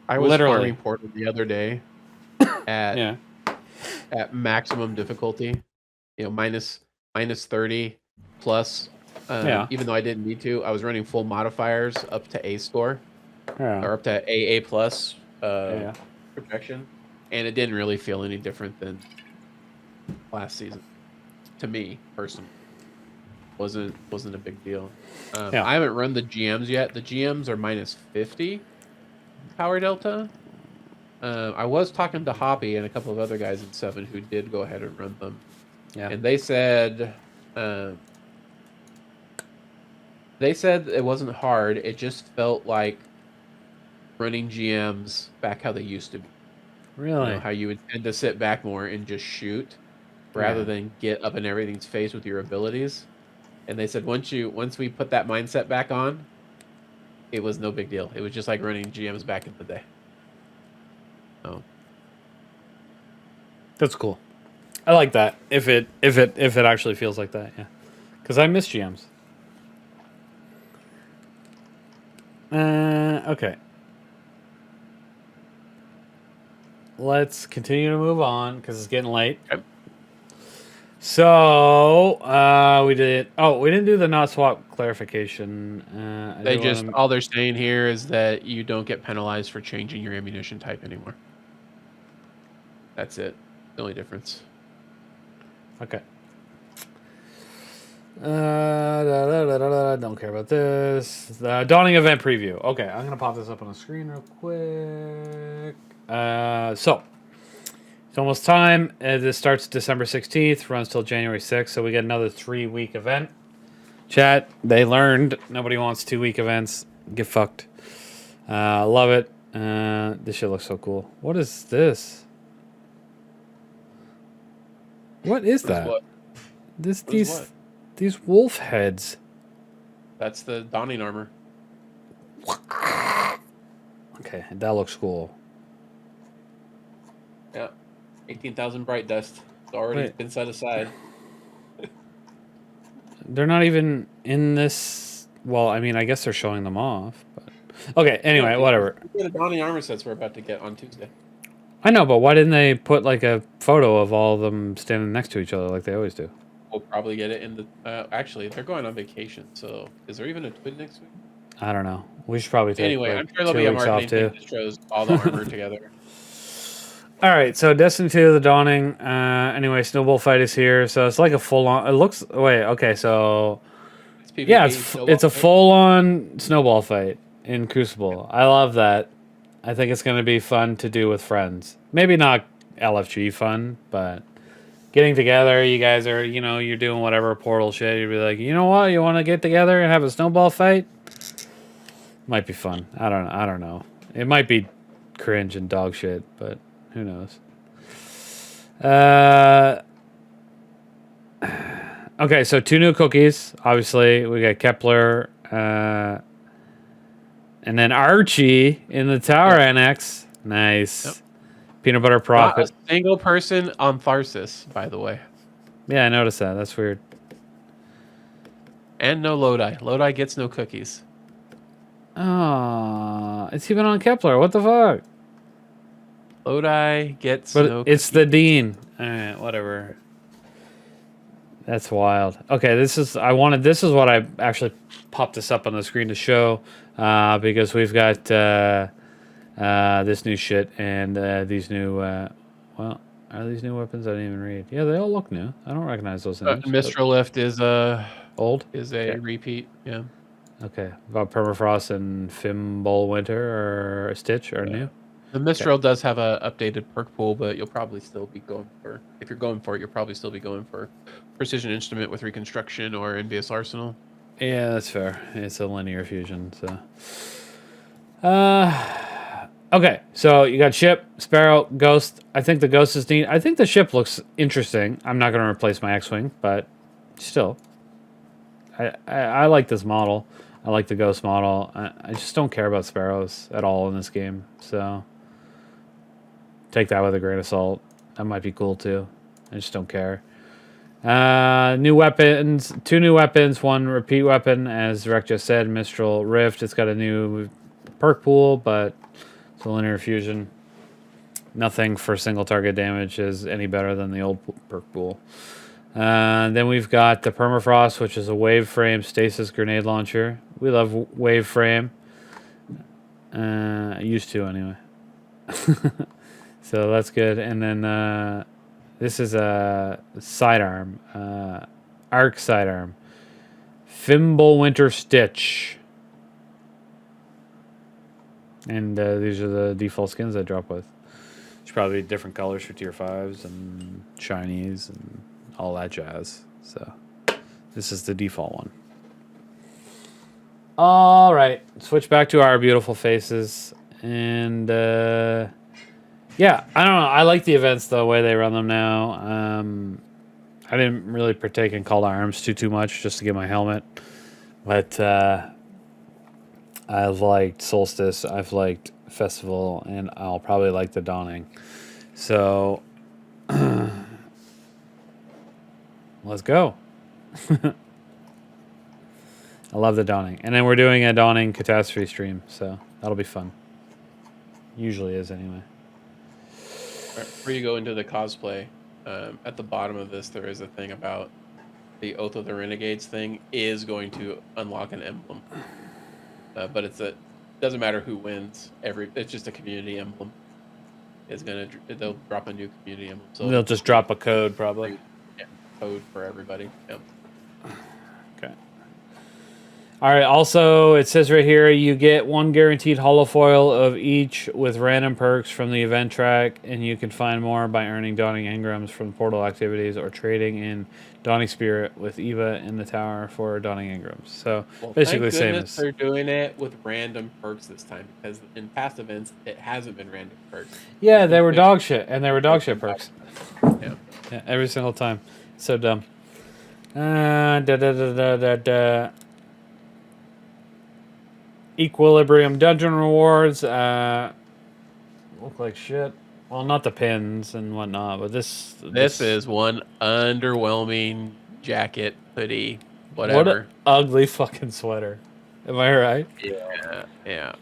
I was literally farming Portal the other day at maximum difficulty, minus 30 plus. Even though I didn't need to, I was running full modifiers up to A score or up to AA plus protection, and it didn't really feel any different than last season to me personally. Wasn't a big deal. I haven't run the GMs yet. The GMs are minus 50 power delta. I was talking to Hoppy and a couple of other guys in 7 who did go ahead and run them. Yeah. And they said it wasn't hard. It just felt like running GMs back how they used to be. Really? How you would tend to sit back more and just shoot rather than get up in everything's face with your abilities. And they said once we put that mindset back on, it was no big deal. It was just like running GMs back in the day. Oh, that's cool. I like that. If it actually feels like that, yeah. Because I miss GMs. Okay. Let's continue to move on because it's getting late. Okay. So we didn't do the not swap clarification. All they're saying here is that you don't get penalized for changing your ammunition type anymore. That's it. The only difference. Okay. Don't care about this. The Dawning event preview. Okay, I'm gonna pop this up on the screen real quick. So it's almost time. This starts December 16th, runs till January 6th, so we get another 3-week event. Chat, they learned nobody wants 2-week events. Get fucked. Love it. This shit looks so cool. What is this? What is that? What? These wolf heads. That's the Dawning armor. Okay, that looks cool. Yeah, 18,000 bright dust. It's already been set aside. They're not even in this. Well, I mean, I guess they're showing them off. But okay, anyway, whatever. The Dawning armor sets we're about to get on Tuesday. I know, but why didn't they put like a photo of all of them standing next to each other like they always do? we'll probably get it in the. Actually, they're going on vacation, so is there even a TWID next week? I don't know. We should probably take Anyway, like I'm sure there'll 2 be a weeks off marketing too. thing that shows all the armor together. All right, so Destiny 2: The Dawning. Anyway, Snowball Fight is here, so it's like a full on. It looks. Wait, okay, so It's PvP, yeah, it's a fight. full on snowball fight in Crucible. I love that. I think it's going to be fun to do with friends. Maybe not LFG fun, but getting together. You guys are, you're doing whatever portal shit. You'd be like, you know what? You want to get together and have a snowball fight? Might be fun. I don't know. It might be cringe and dog shit, but who knows? Okay, so 2 new cookies. Obviously, we got Kepler, and then Archie in the Tower Annex. Nice. Yep. Peanut Butter Not Prophet. a single person on Tharsis, by the way. Yeah, I noticed that. That's weird. And no Lodi. Lodi gets no cookies. Oh, it's even on Kepler. What the fuck? Lodi gets But no it's cookies. the Dean. All right, whatever. That's wild. Okay, this is what I actually popped this up on the screen to show, because we've got this new shit and these new. Well, are these new weapons? I didn't even read. Yeah, they all look new. I don't recognize those names. Mistral Lift is Old. a repeat. Yeah. Okay, about Permafrost and Fimble Winter or Stitch are new. The Mistral does have a updated perk pool, but you'll probably still be going for. If you're going for it, you'll probably still be going for Precision Instrument with Reconstruction or Envious Arsenal. Yeah, that's fair. It's a linear fusion, so. Okay, so you got ship, Sparrow, Ghost. I think the Ghost is neat. I think the ship looks interesting. I'm not going to replace my X-Wing, but still. I like this model. I like the Ghost model. I just don't care about Sparrows at all in this game, so. Take that with a grain of salt. That might be cool, too. I just don't care. New weapons. 2 new weapons. 1 repeat weapon, as Rec just said, Mistral Rift. It's got a new perk pool, but it's a linear fusion. Nothing for single target damage is any better than the old perk pool. Then we've got the Permafrost, which is a wave frame stasis grenade launcher. We love wave frame. Used to, anyway. So that's good. And then this is a sidearm. Arc sidearm. Fimble Winter Stitch. And these are the default skins I drop with. There's probably different colors for tier 5s and shinies and all that jazz. So this is the default one. All right. Switch back to our beautiful faces. And yeah, I don't know. I like the events the way they run them now. I didn't really partake in Call to Arms too much just to get my helmet. But I've liked Solstice, I've liked Festival, and I'll probably like the Dawning. So let's go. I love the Dawning. And then we're doing a Dawning Catastrophe stream, so that'll be fun. Usually is, anyway. Before you go into the cosplay, at the bottom of this, there is a thing about the Oath of the Renegades thing is going to unlock an emblem. But doesn't matter who wins. It's just a community emblem. They'll drop a new community emblem. So They'll just drop a code, probably. Yeah, code for everybody. Yep. Okay. All right. Also, it says right here you get 1 guaranteed holofoil of each with random perks from the event track, and you can find more by earning Dawning Engrams from portal activities or trading in Dawning Spirit with Eva in the tower for Dawning Engrams. So basically, thank same goodness as they're doing it with random perks this time, because in past events it hasn't been random perks. yeah, they were dog shit, and they were dog shit perks. Yeah. Yeah, every single time. So dumb. Equilibrium dungeon rewards look like shit. Well, not the pins and whatnot, but this is one underwhelming jacket, hoodie, what whatever. an ugly fucking sweater. Am I right? Yeah.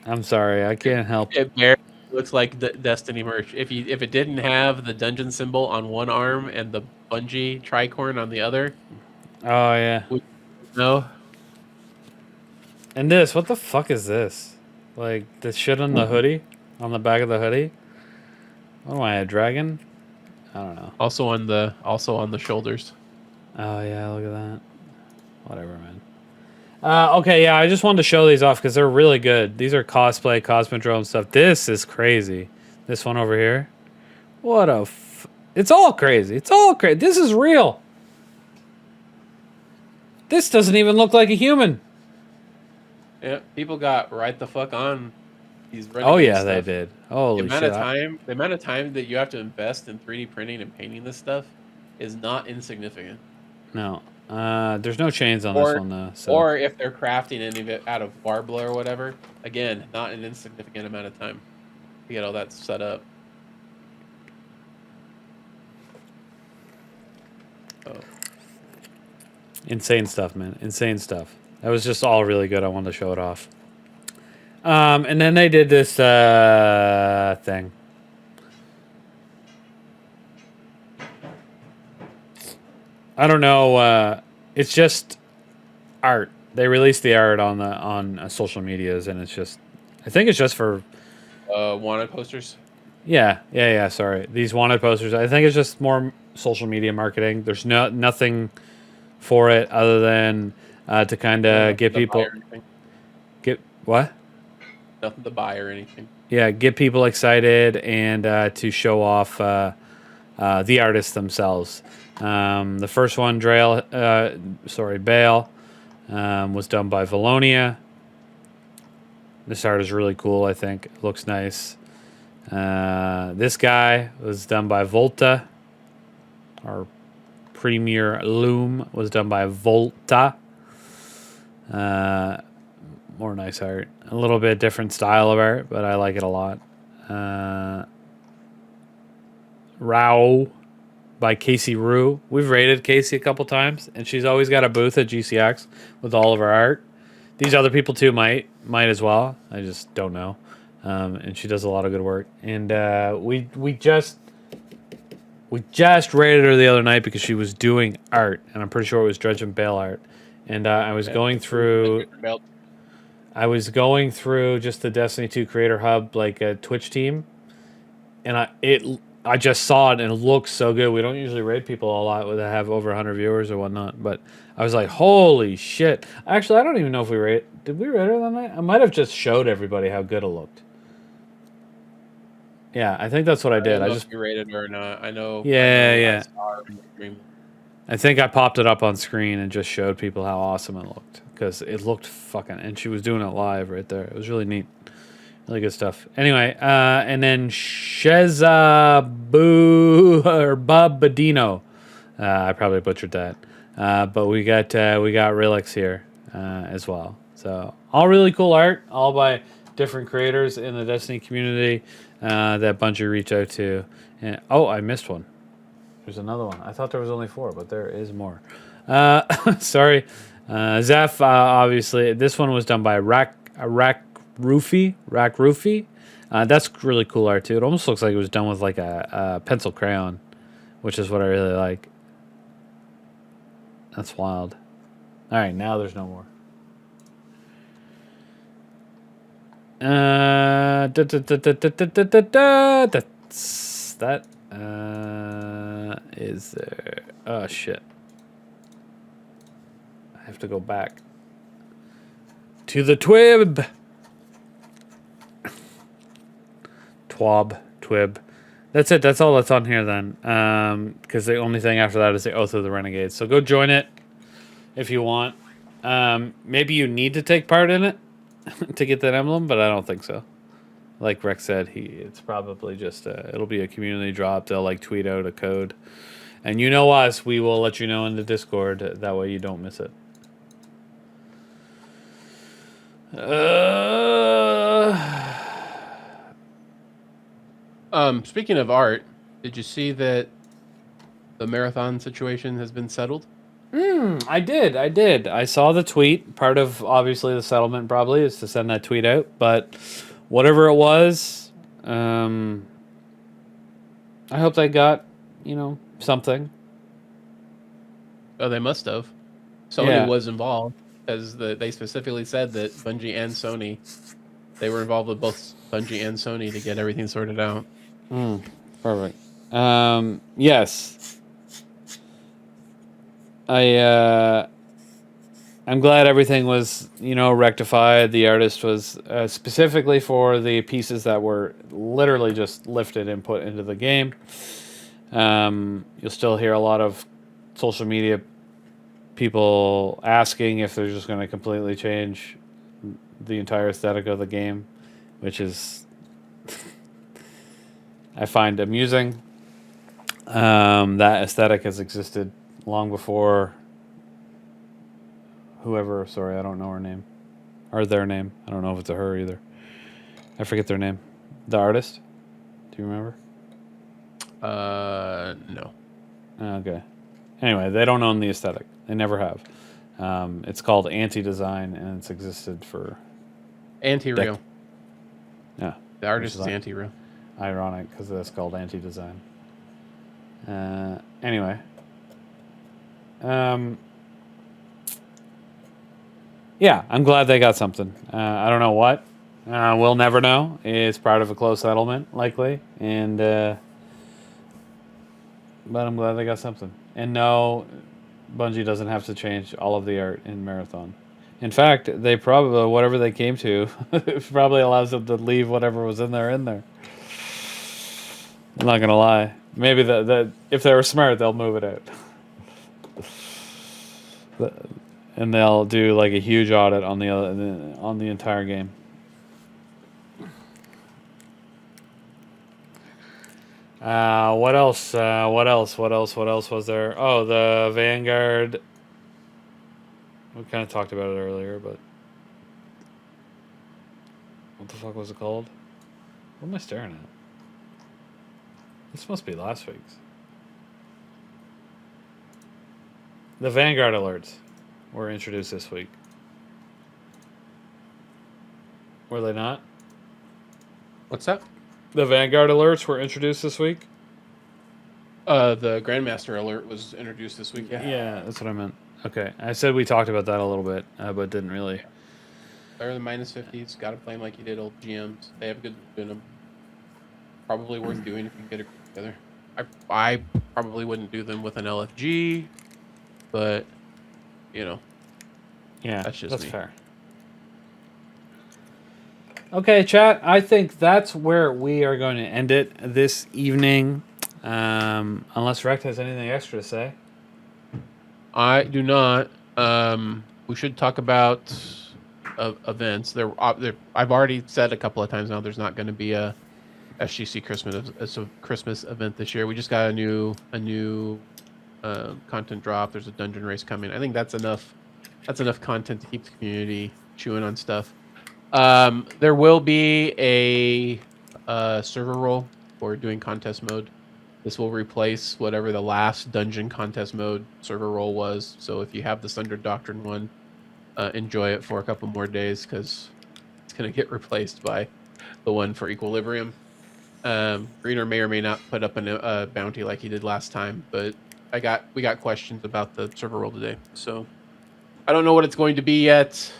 I'm sorry, I can't help. It barely looks like Destiny merch. If it didn't have the dungeon symbol on one arm and the Bungie tricorn on the other, Oh yeah. no. And this, what the fuck is this? Like the shit on the hoodie, on the back of the hoodie. What am I, a dragon? I don't know. Also on the shoulders. Oh yeah, look at that. Whatever, man. Okay, yeah, I just wanted to show these off because they're really good. These are cosplay, Cosmodrome stuff. This is crazy. This one over here. What a it's all crazy. It's all crazy. This is real. This doesn't even look like a human. Yeah, people got right the fuck on these Renegade Oh yeah, stuff. they did. Holy the shit. amount of time that you have to invest in 3D printing and painting this stuff is not insignificant. No. There's no chains on this one though. So. Or if they're crafting any of it out of Warbler or whatever, again, not an insignificant amount of time to get all that set up. Oh. Insane stuff, man. Insane stuff. That was just all really good. I wanted to show it off. And then they did this thing. I don't know. It's just art. They released the art on social medias, and it's just. I think it's just for. Wanted posters. Yeah. Sorry, these wanted posters. I think it's just more social media marketing. There's nothing for it other than to kind of get people. Get what? Nothing to buy or anything. Yeah, get people excited and to show off the artists themselves. The first one, Bale, was done by Valonia. This art is really cool, I think. It looks nice. This guy was done by Volta. Our Premier Loom was done by Volta. More nice art. A little bit different style of art, but I like it a lot. Rao by Casey Rue. We've rated Casey a couple times, and she's always got a booth at GCX with all of her art. These other people too might as well. I just don't know. And she does a lot of good work. And we just rated her the other night because she was doing art, and I'm pretty sure it was Dredge and Bale art. And I was going through just the Destiny 2 Creator Hub, like a Twitch team, and I just saw it and it looks so good. We don't usually raid people a lot that have over 100 viewers or whatnot, but I was like, holy shit. Actually, I don't even know if did we raid her that night? I might have just showed everybody how good it looked. Yeah, I think that's what I did. I just rated her or not. I know. Yeah. I I think I popped it up on screen and just showed people how awesome it looked because it looked fucking. And she was doing it live right there. It was really neat, really good stuff. Anyway, and then Sheza Babadino. I probably butchered that, but we got Relix here as well. So all really cool art, all by different creators in the Destiny community that Bungie reached out to. And I missed one. There's another one. I thought there was only 4, but there is more. Sorry. Zeph, obviously. This one was done by Rack Roofy. That's really cool art, too. It almost looks like it was done with like a pencil crayon, which is what I really like. That's wild. All right, now there's no more. That's that. Is there? Oh shit! I have to go back to the TWIB. TWIB. That's it. That's all that's on here then. Because the only thing after that is the Oath of the Renegades. So go join it if you want. Maybe you need to take part in it to get that emblem, but I don't think so. Like Rex said, it's probably just it'll be a community drop. They'll like tweet out a code, and you know us, we will let you know in the Discord. That way you don't miss it. Speaking of art, did you see that the marathon situation has been settled? I did. I saw the tweet. Part of obviously the settlement probably is to send that tweet out, but whatever it was, I hope they got, something. Oh, they must have. Sony Yeah. was involved, because they specifically said that Bungie and Sony, they were involved with both Bungie and Sony to get everything sorted out. Perfect. Yes. I'm glad everything was, rectified. The artist was specifically for the pieces that were literally just lifted and put into the game. You'll still hear a lot of social media people asking if they're just going to completely change the entire aesthetic of the game, which is I find amusing. That aesthetic has existed long before whoever, sorry, I don't know her name. Or their name. I don't know if it's a her either. I forget their name. The artist? Do you remember? No. Okay. Anyway, they don't own the aesthetic. They never have. It's called anti-design, and it's existed for... Anti-real. Yeah. The artist is anti-real. Ironic, because that's called anti-design. Anyway. Yeah, I'm glad they got something. I don't know what. We'll never know. It's part of a close settlement, likely. And but I'm glad they got something. And no, Bungie doesn't have to change all of the art in Marathon. In fact, they probably, whatever they came to, probably allows them to leave whatever was in there in there. I'm not gonna lie. Maybe if they were smart, they'll move it out. And they'll do like a huge audit on the entire game. What else? What else was there? Oh, the Vanguard. We kind of talked about it earlier, but what the fuck was it called? What am I staring at? This must be last week's. The Vanguard alerts were introduced this week. Were they not? What's that? The Vanguard alerts were introduced this week? The Grandmaster alert was introduced this week. Yeah, that's what I meant. Okay. I said we talked about that a little bit, but didn't really. Better than -50s. Got to play them like you did old GMs. They have good in them. Probably worth doing if you can get it together. I probably wouldn't do them with an LFG, but, Yeah, that's me. fair. Okay, chat. I think that's where we are going to end it this evening. Unless Rex has anything extra to say. I do not. We should talk about events. I've already said a couple of times now there's not going to be a SGC Christmas event this year. We just got a new content drop. There's a dungeon race coming. I think that's enough. That's enough content to keep the community chewing on stuff. There will be a server role for doing contest mode. This will replace whatever the last dungeon contest mode server role was. So if you have the Thunder Doctrine one, enjoy it for a couple more days, because it's going to get replaced by the one for Equilibrium. Greener may or may not put up a bounty like he did last time, but we got questions about the server role today. So I don't know what it's going to be yet.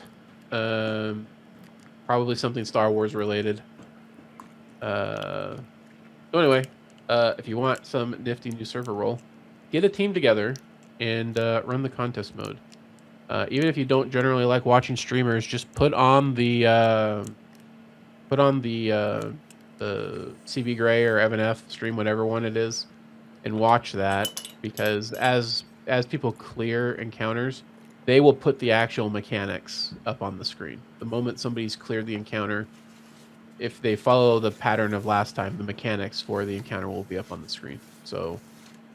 Probably something Star Wars related. So anyway, if you want some nifty new server role, get a team together and run the contest mode. Even if you don't generally like watching streamers, just put on the CB Gray or Evan F stream, whatever one it is, and watch that, because as people clear encounters, they will put the actual mechanics up on the screen. The moment somebody's cleared the encounter, if they follow the pattern of last time, the mechanics for the encounter will be up on the screen. So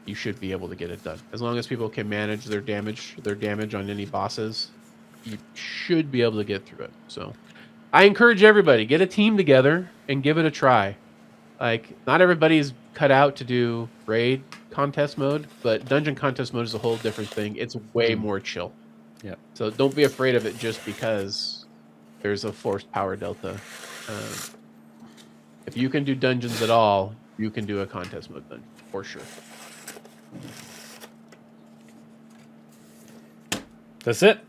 you should be able to get it done. As long as people can manage their damage on any bosses, you should be able to get through it. So I encourage everybody, get a team together and give it a try. Like, not everybody's cut out to do raid contest mode, but dungeon contest mode is a whole different thing. It's way more chill. Yeah. So don't be afraid of it just because there's a forced power delta. If you can do dungeons at all, you can do a contest mode dungeon for sure. That's it.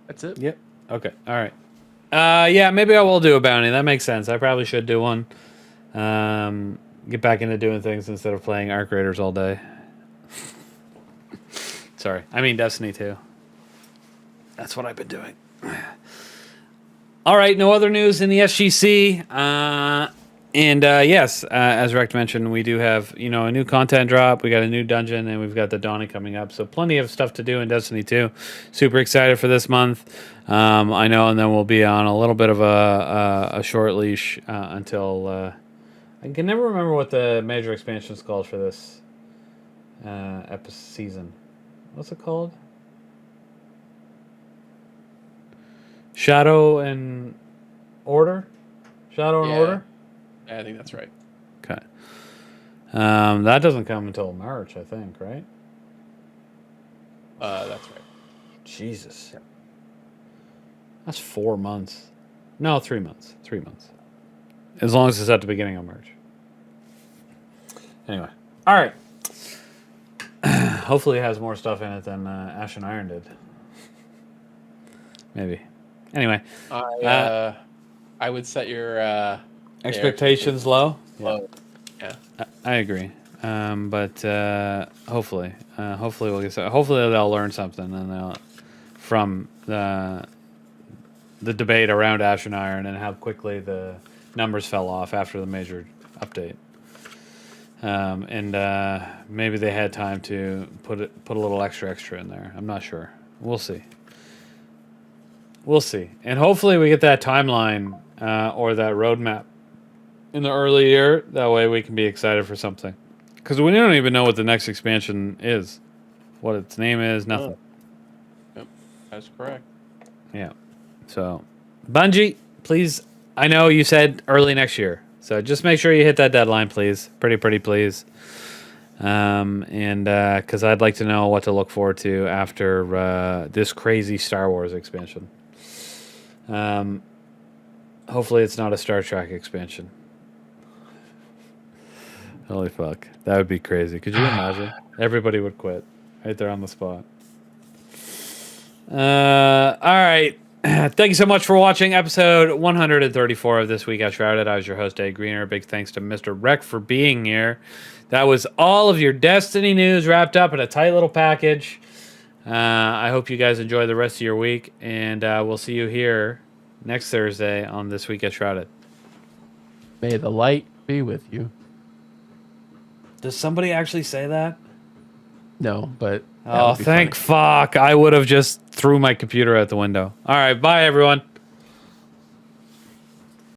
That's it. Yep. Okay. All right. Yeah, maybe I will do a bounty. That makes sense. I probably should do one. Get back into doing things instead of playing Arc Raiders all day. Sorry. I mean Destiny 2. That's what I've been doing. All right. No other news in the SGC. Yes, as Rex mentioned, we do have, a new content drop. We got a new dungeon, and we've got the Dawning coming up. So plenty of stuff to do in Destiny 2. Super excited for this month. I know, and then we'll be on a little bit of a short leash until... I can never remember what the major expansion is called for this season. What's it called? Shadow and Order? Shadow and Order? I think that's right. Okay. That doesn't come until March, I think, right? That's right. Jesus. That's 4 months. No, 3 months. 3 months. As long as it's at the beginning of March. Anyway. All right. Hopefully it has more stuff in it than Ash and Iron did. Maybe. Anyway. I would set your... expectations low? Low. Yeah. I agree. But hopefully we'll get. Hopefully they'll learn something and from the debate around Ash and Iron and how quickly the numbers fell off after the major update. Maybe they had time to put a little extra in there. I'm not sure. We'll see. And hopefully we get that timeline or that roadmap in the early year. That way we can be excited for something. Because we don't even know what the next expansion is. What its name is, nothing. Yep, that's correct. Yeah. So, Bungie, please, I know you said early next year. So just make sure you hit that deadline, please. Pretty please. Because I'd like to know what to look forward to after this crazy Star Wars expansion. Hopefully it's not a Star Trek expansion. Holy fuck. That would be crazy. Could you imagine? Everybody would quit right there on the spot. All right. Thank you so much for watching episode 134 of This Week at Shrouded. I was your host, Dave Greener. Big thanks to Mr. Rec for being here. That was all of your Destiny news wrapped up in a tight little package. I hope you guys enjoy the rest of your week, and we'll see you here next Thursday on This Week at Shrouded. May the light be with you. Does somebody actually say that? No, but... Oh, thank fuck. I would have just threw my computer out the window. All right, bye, everyone.